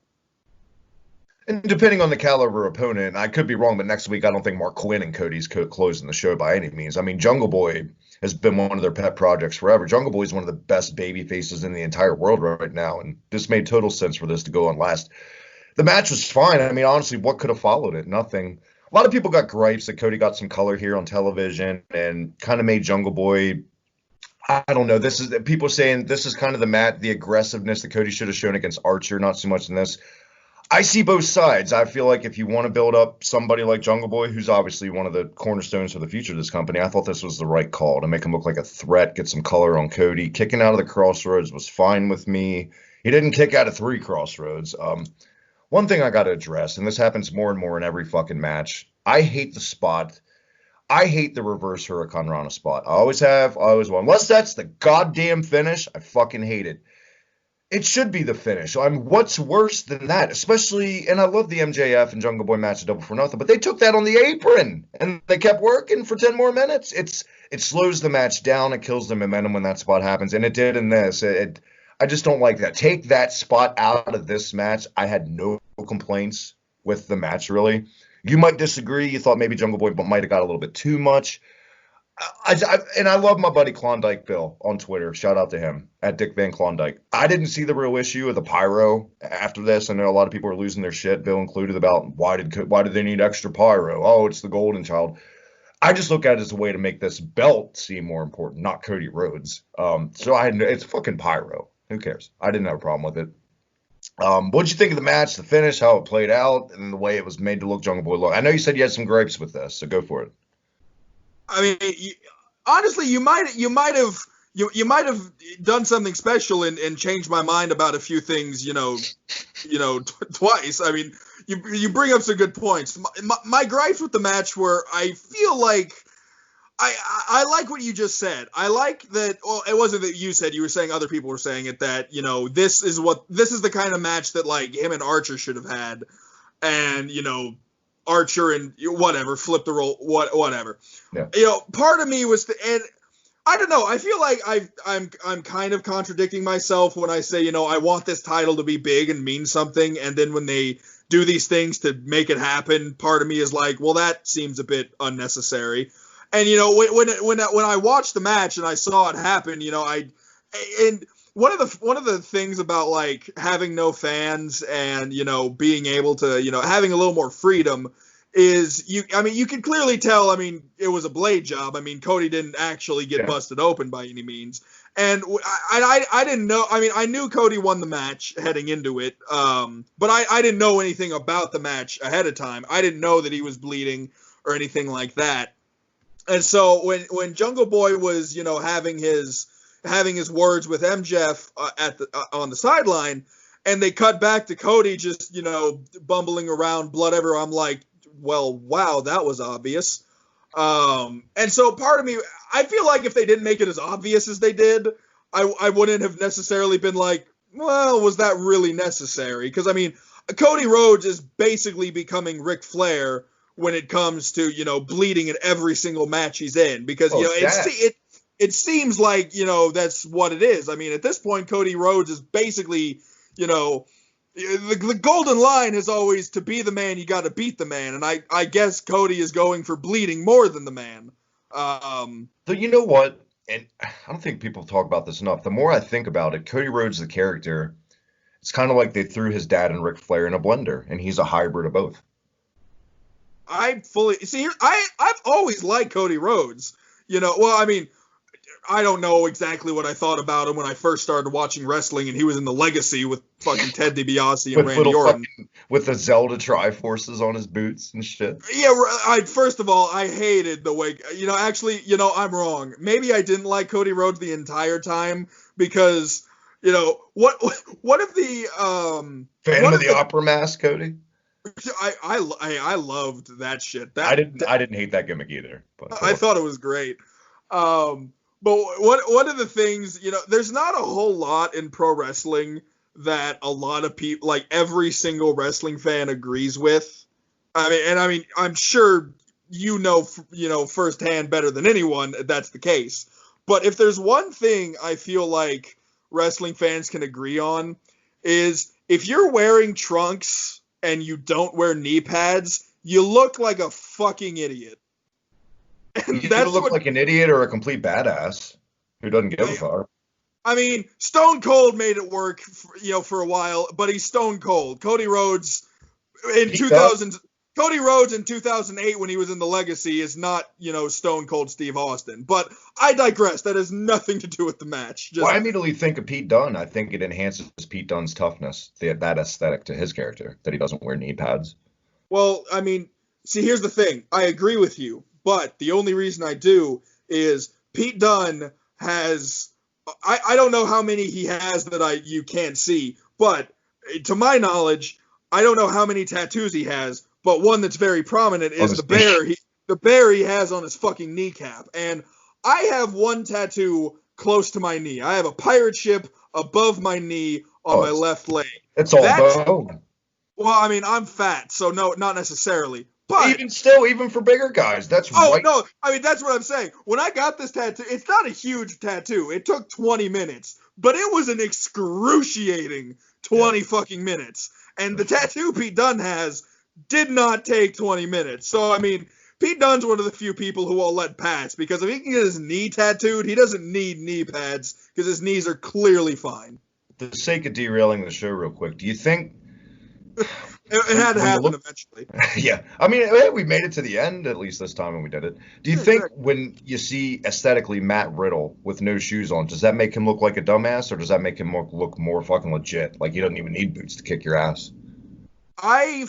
And depending on the caliber opponent, I could be wrong, but next week I don't think Mark Quinn and Cody's closing the show by any means. I mean, Jungle Boy has been one of their pet projects forever. Jungle Boy is one of the best baby faces in the entire world right now, and this made total sense for this to go on last. The match was fine. I mean, honestly, what could have followed it? Nothing. A lot of people got gripes that Cody got some color here on television and kind of made Jungle Boy, I don't know. This is people saying this is kind of the aggressiveness that Cody should have shown against Archer, not so much in this. I see both sides. I feel like if you want to build up somebody like Jungle Boy, who's obviously one of the cornerstones for the future of this company, I thought this was the right call to make him look like a threat, get some color on Cody. Kicking out of the crossroads was fine with me. He didn't kick out of 3 crossroads. One thing I got to address, and this happens more and more in every fucking match, I hate the spot. I hate the reverse Hurricane Rana spot. I always have. I always will. Unless that's the goddamn finish, I fucking hate it. It should be the finish. I mean, what's worse than that? Especially, and I love the MJF and Jungle Boy match at Double for Nothing, but they took that on the apron and they kept working for 10 more minutes. It slows the match down. It kills the momentum when that spot happens, and it did in this. I just don't like that. Take that spot out of this match. I had no complaints with the match, really. You might disagree. You thought maybe Jungle Boy might have got a little bit too much. I love my buddy Klondike Bill on Twitter. Shout out to him at Dick Van Klondike. I didn't see the real issue of the pyro after this. I know a lot of people are losing their shit, Bill included, about why did they need extra pyro? Oh, it's the Golden Child. I just look at it as a way to make this belt seem more important, not Cody Rhodes. It's fucking pyro. Who cares? I didn't have a problem with it. What'd you think of the match, the finish, how it played out, and the way it was made to look Jungle Boy look? I know you said you had some gripes with this, so go for it. I mean, honestly, you might have done something special and changed my mind about a few things, twice. I mean, you bring up some good points. My gripes with the match were, I feel like I like what you just said. I like that. Well, it wasn't that you said. You were saying other people were saying it. That this is the kind of match that like him and Archer should have had, and Archer and whatever, flip the role, whatever. Yeah. Part of me was and I don't know. I feel like I'm kind of contradicting myself when I say, I want this title to be big and mean something, and then when they do these things to make it happen, part of me is like, well, that seems a bit unnecessary. And when I watched the match and I saw it happen, and one of the things about like having no fans and being able to having a little more freedom is you can clearly tell. I mean, it was a blade job. I mean, Cody didn't actually get busted open by any means, and I didn't know. I mean, I knew Cody won the match heading into it, but I didn't know anything about the match ahead of time. I didn't know that he was bleeding or anything like that. And so when Jungle Boy was having his words with MJF on the sideline, and they cut back to Cody just bumbling around, blood everywhere, I'm like, well, wow, that was obvious. And so part of me, I feel like if they didn't make it as obvious as they did, I wouldn't have necessarily been like, well, was that really necessary? Because, I mean, Cody Rhodes is basically becoming Ric Flair when it comes to, bleeding in every single match he's in. Because, it seems like, that's what it is. I mean, at this point, Cody Rhodes is basically, the golden line is always to be the man, you got to beat the man. And I guess Cody is going for bleeding more than the man. So you know what? And I don't think people talk about this enough. The more I think about it, Cody Rhodes, the character, it's kind of like they threw his dad and Ric Flair in a blender, and he's a hybrid of both. I've always liked Cody Rhodes. I don't know exactly what I thought about him when I first started watching wrestling, and he was in the Legacy with fucking Ted DiBiase and Randy Orton. With the Zelda Triforces on his boots and shit. Yeah, first of all, I hated the way, I'm wrong. Maybe I didn't like Cody Rhodes the entire time because, what if the... Phantom of the Opera mask, Cody? I loved that shit. I didn't hate that gimmick either. But I thought it was great. But one of the things, there's not a whole lot in pro wrestling that a lot of people, like every single wrestling fan agrees with. I mean, I'm sure firsthand better than anyone that's the case. But if there's one thing I feel like wrestling fans can agree on is if you're wearing trunks and you don't wear knee pads, you look like a fucking idiot. And you look like an idiot or a complete badass who doesn't give a fuck. I mean, Stone Cold made it work, for a while, but he's Stone Cold. Cody Rhodes in 2008 when he was in the Legacy is not, Stone Cold Steve Austin. But I digress. That has nothing to do with the match. Well, I immediately think of Pete Dunne. I think it enhances Pete Dunne's toughness, that aesthetic to his character, that he doesn't wear knee pads. Well, I mean, see, here's the thing. I agree with you. But the only reason I do is Pete Dunne has, I don't know how many he has that you can't see, but to my knowledge, I don't know how many tattoos he has, but one that's very prominent is the bear he has on his fucking kneecap. And I have one tattoo close to my knee. I have a pirate ship above my knee on my left leg. It's all bone. Well, I mean, I'm fat, so no, not necessarily. But even for bigger guys, that's right. No, I mean, that's what I'm saying. When I got this tattoo, it's not a huge tattoo. It took 20 minutes, but it was an excruciating 20 fucking minutes. And the tattoo Pete Dunne has did not take 20 minutes. So, I mean, Pete Dunne's one of the few people who will let pass, because if he can get his knee tattooed, he doesn't need knee pads because his knees are clearly fine. For the sake of derailing the show real quick, do you think... It had to happen eventually. Yeah. I mean, we made it to the end, at least this time when we did it. Do you think when you see aesthetically Matt Riddle with no shoes on, does that make him look like a dumbass, or does that make him look more fucking legit? Like he doesn't even need boots to kick your ass? I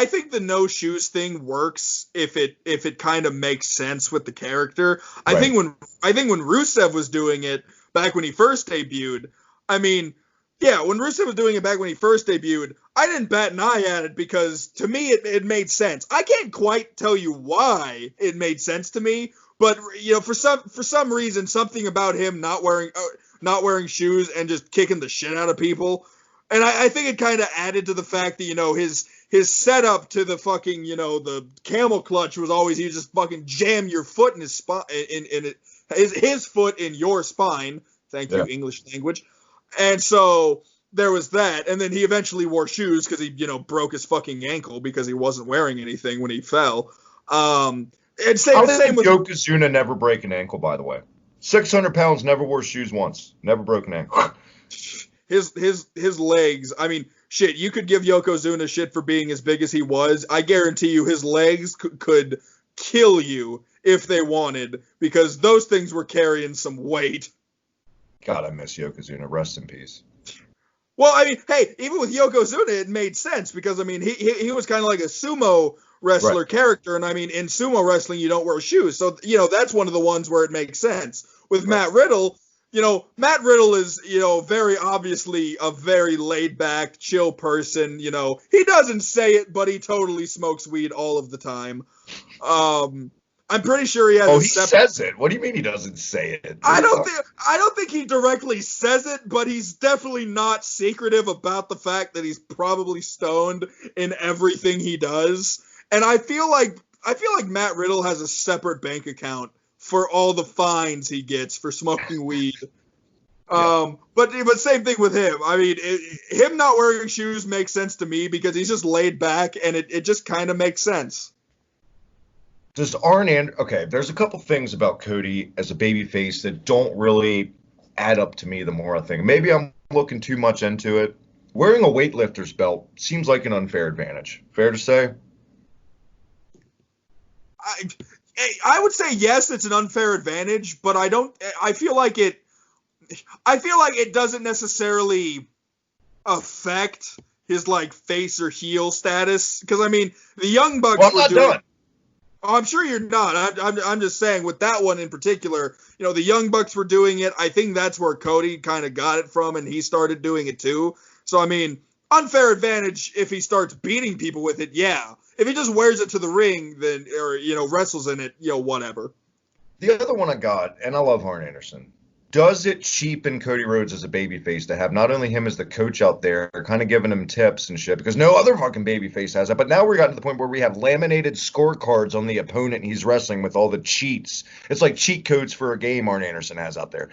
think the no shoes thing works if it kind of makes sense with the character. I think when Rusev was doing it back when he first debuted, I mean, yeah, when Rusev was doing it back when he first debuted, I didn't bat an eye at it because to me it made sense. I can't quite tell you why it made sense to me, but for some reason, something about him not wearing shoes and just kicking the shit out of people, and I think it kind of added to the fact that his setup to the fucking the camel clutch was always he just fucking jam your foot in his spine his foot in your spine. Thank you, English language. And so there was that, and then he eventually wore shoes because he, broke his fucking ankle because he wasn't wearing anything when he fell. And same with Yokozuna never break an ankle, by the way. 600 pounds, never wore shoes once, never broke an ankle. His legs. I mean, shit. You could give Yokozuna shit for being as big as he was. I guarantee you, his legs could kill you if they wanted, because those things were carrying some weight. God, I miss Yokozuna. Rest in peace. Well, I mean, hey, even with Yokozuna, it made sense because, I mean, he was kind of like a sumo wrestler character. And, I mean, in sumo wrestling, you don't wear shoes. So, that's one of the ones where it makes sense. With Matt Riddle, Matt Riddle is, very obviously a very laid-back, chill person. He doesn't say it, but he totally smokes weed all of the time. I'm pretty sure he has. Oh, he says it. What do you mean he doesn't say it? I don't think he directly says it, but he's definitely not secretive about the fact that he's probably stoned in everything he does. And I feel like Matt Riddle has a separate bank account for all the fines he gets for smoking weed. Yeah. But same thing with him. I mean, him not wearing shoes makes sense to me because he's just laid back, and it just kind of makes sense. Does okay, there's a couple things about Cody as a babyface that don't really add up to me the more I think. Maybe I'm looking too much into it. Wearing a weightlifter's belt seems like an unfair advantage. Fair to say? I would say yes, it's an unfair advantage, but I feel like it doesn't necessarily affect his like face or heel status. Because I mean, the Young Bucks. Well, I'm not done. Oh, I'm sure you're not. I'm just saying with that one in particular, you know, the Young Bucks were doing it. I think that's where Cody kind of got it from, and he started doing it too. So, I mean, unfair advantage if he starts beating people with it, yeah. If he just wears it to the ring, then, or, you know, wrestles in it, you know, whatever. The other one I got, and I love Arn Anderson. Does it cheapen Cody Rhodes as a babyface to have not only him as the coach out there, kind of giving him tips and shit, because no other fucking babyface has that, but now we're gotten to the point where we have laminated scorecards on the opponent he's wrestling with all the cheats. It's like cheat codes for a game Arn Anderson has out there.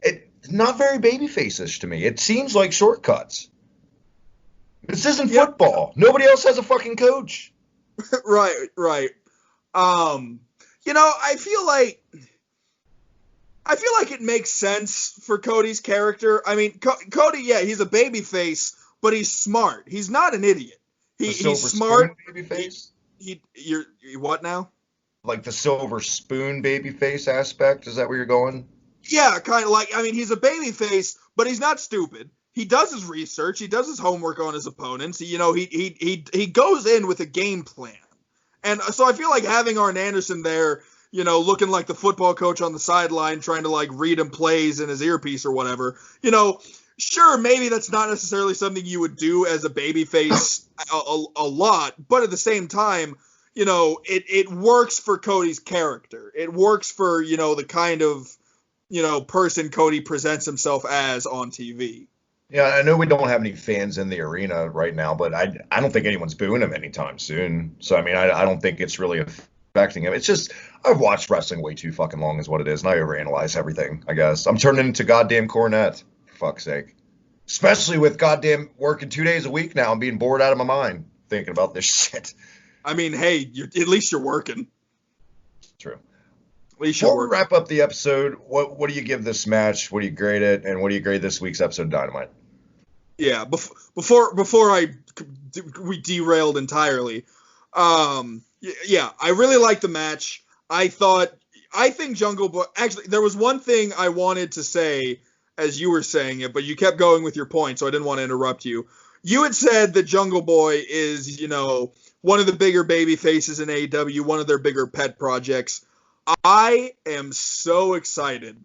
It's not very babyface-ish to me. It seems like shortcuts. This isn't football. Nobody else has a fucking coach. Right. You know, I feel like it makes sense for Cody's character. I mean, Cody, yeah, he's a babyface, but he's smart. He's not an idiot. He's smart. Babyface? You're what now? Like the silver spoon babyface aspect? Is that where you're going? Yeah, kind of like. I mean, he's a babyface, but he's not stupid. He does his research. He does his homework on his opponents. You know, he goes in with a game plan, and so I feel like having Arn Anderson there, you know, looking like the football coach on the sideline, trying to like read him plays in his earpiece or whatever. You know, sure, maybe that's not necessarily something you would do as a babyface a lot, but at the same time, you know, it works for Cody's character. It works for, you know, the kind of, you know, person Cody presents himself as on TV. Yeah, I know we don't have any fans in the arena right now, but I don't think anyone's booing him anytime soon. So, I mean, I don't think it's really affecting him. It's just, I've watched wrestling way too fucking long is what it is, and I overanalyze everything, I guess. I'm turning into goddamn Cornette, for fuck's sake. Especially with goddamn working 2 days a week now and being bored out of my mind thinking about this shit. I mean, hey, at least you're working. True. Before we wrap up the episode, what do you give this match? What do you grade it? And what do you grade this week's episode of Dynamite? Yeah, before we derailed entirely. Yeah, I really liked the match. I think Jungle Boy. Actually, there was one thing I wanted to say as you were saying it, but you kept going with your point, so I didn't want to interrupt you. You had said that Jungle Boy is, you know, one of the bigger baby faces in AEW, one of their bigger pet projects. I am so excited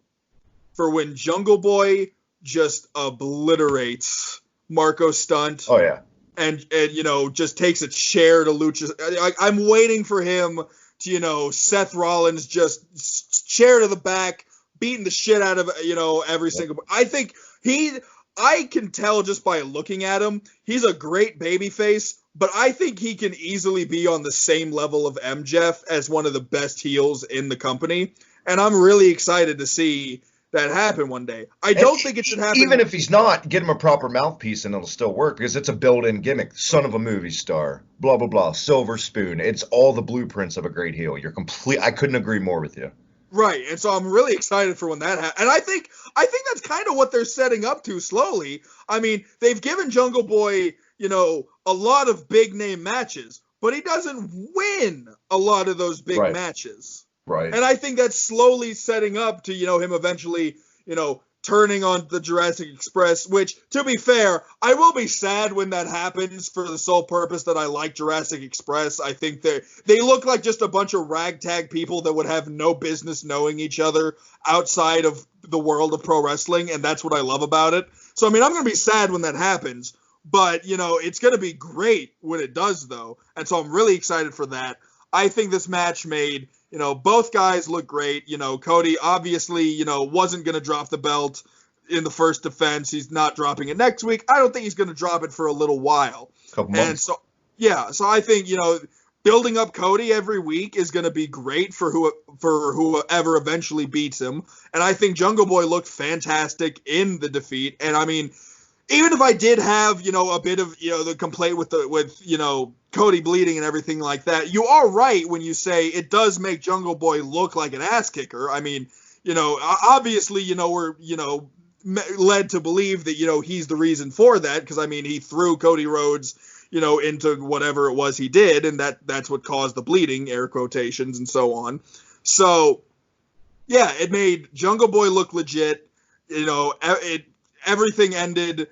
for when Jungle Boy just obliterates Marco Stunt. Oh, yeah. And you know, just takes a chair to Lucha. I'm waiting for him to, you know, Seth Rollins just chair to the back, beating the shit out of, you know, every single. I think I can tell just by looking at him, he's a great babyface, but I think he can easily be on the same level of MJF as one of the best heels in the company. And I'm really excited to see that happen one day. I don't think it should happen. Even if he's not, get him a proper mouthpiece and it'll still work because it's a built-in gimmick. Son of a movie star, blah, blah, blah, silver spoon. It's all the blueprints of a great heel. I couldn't agree more with you. Right, and so I'm really excited for when that happens. And I think that's kind of what they're setting up to slowly. I mean, they've given Jungle Boy, you know, a lot of big-name matches, but he doesn't win a lot of those big matches. Right. And I think that's slowly setting up to, you know, him eventually, you know, turning on the Jurassic Express, which, to be fair, I will be sad when that happens for the sole purpose that I like Jurassic Express. I think they look like just a bunch of ragtag people that would have no business knowing each other outside of the world of pro wrestling, and that's what I love about it. So, I mean, I'm going to be sad when that happens, but, you know, it's going to be great when it does, though, and so I'm really excited for that. I think this match made both guys look great. Cody obviously, wasn't going to drop the belt in the first defense. He's not dropping it next week. I don't think he's going to drop it for a little while. Couple months. And so I think, building up Cody every week is going to be great for whoever eventually beats him. And I think Jungle Boy looked fantastic in the defeat. And I mean, even if I did have, a bit of, the complaint with Cody bleeding and everything like that, you are right when you say it does make Jungle Boy look like an ass kicker. I mean, obviously, we're, led to believe that, he's the reason for that. Because, I mean, he threw Cody Rhodes, into whatever it was he did. And that's what caused the bleeding, air quotations, and so on. So, yeah, it made Jungle Boy look legit. Everything ended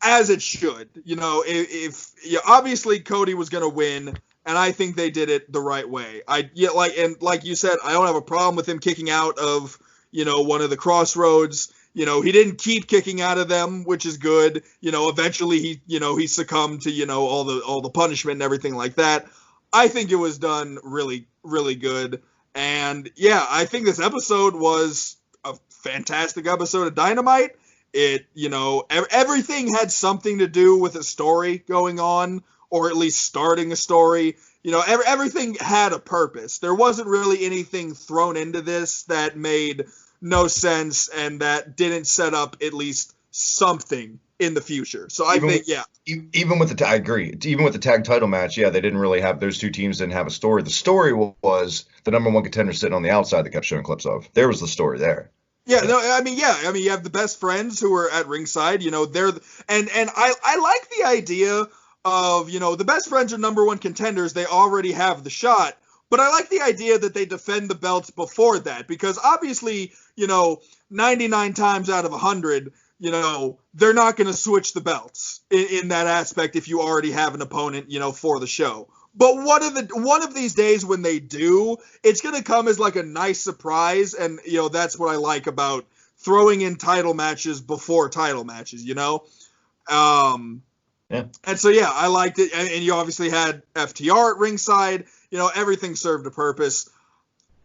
as it should. If obviously Cody was going to win, and I think they did it the right way. Like you said, I don't have a problem with him kicking out of, one of the crossroads. He didn't keep kicking out of them, which is good. Eventually he succumbed to, all the punishment and everything like that. I think it was done really, really good. And yeah, I think this episode was a fantastic episode of Dynamite. It, everything had something to do with a story going on, or at least starting a story. Everything had a purpose. There wasn't really anything thrown into this that made no sense and that didn't set up at least something in the future. So I think, yeah. Even with I agree. Even with the tag title match, yeah, they didn't really have, those two teams didn't have a story. The story was the number one contender sitting on the outside that kept showing clips of. There was the story there. Yeah, no, I mean, you have the best friends who are at ringside, they're, and I like the idea of, the best friends are number one contenders. They already have the shot, but I like the idea that they defend the belts before that, because obviously, 99 times out of 100, they're not going to switch the belts in that aspect if you already have an opponent, for the show. But one of these days when they do, it's going to come as like a nice surprise. And, that's what I like about throwing in title matches before title matches, Yeah. And so, yeah, I liked it. And you obviously had FTR at ringside. Everything served a purpose.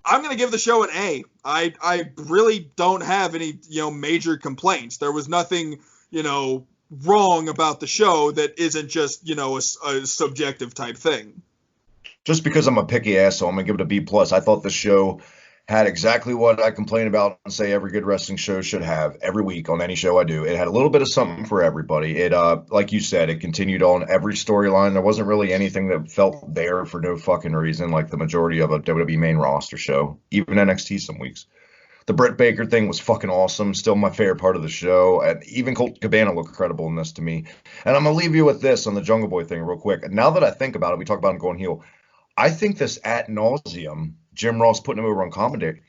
I'm going to give the show an A. I really don't have any, major complaints. There was nothing, wrong about the show that isn't just, a subjective type thing. Just because I'm a picky asshole, I'm gonna give it a B+. I thought the show had exactly what I complain about and say every good wrestling show should have every week on any show I do. It had a little bit of something for everybody. It, like you said, it continued on every storyline. There wasn't really anything that felt there for no fucking reason, like the majority of a WWE main roster show, even NXT some weeks. The Britt Baker thing was fucking awesome. Still my favorite part of the show. And even Colt Cabana looked credible in this to me. And I'm going to leave you with this on the Jungle Boy thing real quick. Now that I think about it, we talk about him going heel. I think this ad nauseum, Jim Ross putting him over on commentary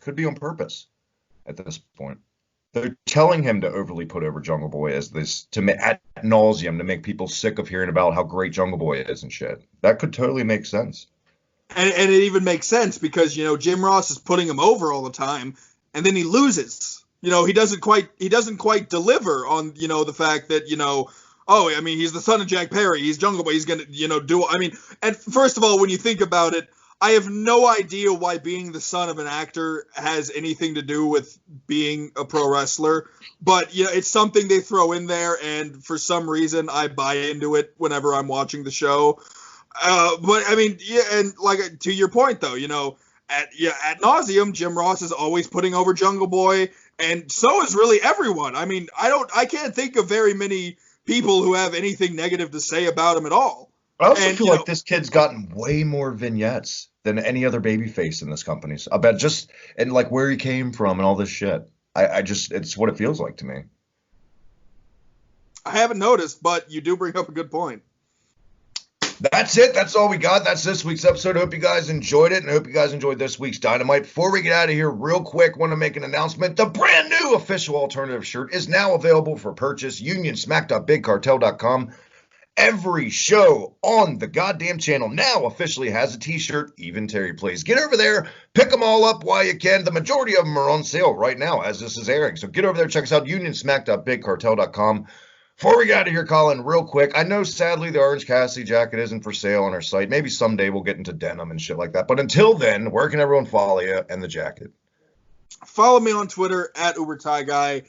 could be on purpose at this point. They're telling him to overly put over Jungle Boy as this, ad nauseum, to make people sick of hearing about how great Jungle Boy is and shit. That could totally make sense. And it even makes sense because, Jim Ross is putting him over all the time, and then he loses. He doesn't quite deliver on, the fact that, he's the son of Jack Perry. He's Jungle Boy. He's going to, and first of all, when you think about it, I have no idea why being the son of an actor has anything to do with being a pro wrestler. But, it's something they throw in there, and for some reason I buy into it whenever I'm watching the show. But and like to your point though, ad nauseum, Jim Ross is always putting over Jungle Boy, and so is really everyone. I can't think of very many people who have anything negative to say about him at all. I also feel like this kid's gotten way more vignettes than any other babyface in this company. So I bet and like where he came from and all this shit. It's what it feels like to me. I haven't noticed, but you do bring up a good point. That's it. That's all we got. That's this week's episode. I hope you guys enjoyed it, and I hope you guys enjoyed this week's Dynamite. Before we get out of here, real quick, want to make an announcement. The brand new official alternative shirt is now available for purchase. UnionSmack.BigCartel.com. Every show on the goddamn channel now officially has a t-shirt. Even Terry Plays. Get over there. Pick them all up while you can. The majority of them are on sale right now as this is airing. So get over there. Check us out. UnionSmack.BigCartel.com. Before we get out of here, Colin, real quick, I know sadly the Orange Cassidy jacket isn't for sale on our site. Maybe someday we'll get into denim and shit like that. But until then, where can everyone follow you and the jacket? Follow me on Twitter at UberTieGuy.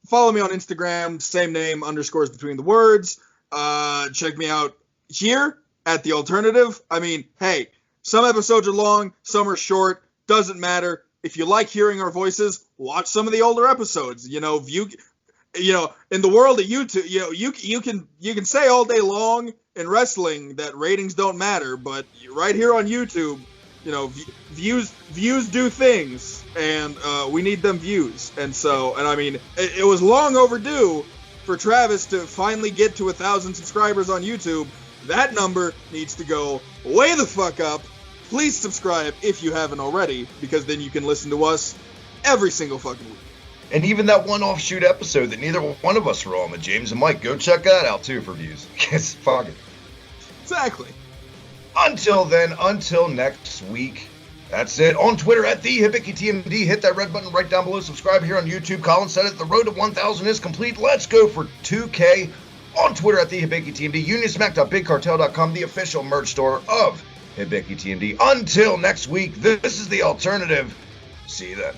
Follow me on Instagram, same name, underscores between the words. Check me out here at The Alternative. I mean, hey, some episodes are long, some are short. Doesn't matter. If you like hearing our voices, watch some of the older episodes. You know, in the world of YouTube, you can say all day long in wrestling that ratings don't matter, but right here on YouTube, views do things, and we need them views. And I mean, it was long overdue for Travis to finally get to 1,000 subscribers on YouTube. That number needs to go way the fuck up. Please subscribe if you haven't already, because then you can listen to us every single fucking week. And even that one offshoot episode that neither one of us were on with James and Mike, go check that out too for views. Yes, fuck it. Exactly. Until then, until next week, that's it. On Twitter at the Hibiki TMD. Hit that red button right down below. Subscribe here on YouTube. Colin said it. The road to 1,000 is complete. Let's go for 2K. On Twitter at the Hibiki TMD. UnionSmack.BigCartel.com, the official merch store of Hibiki TMD. Until next week, this is The Alternative. See you then.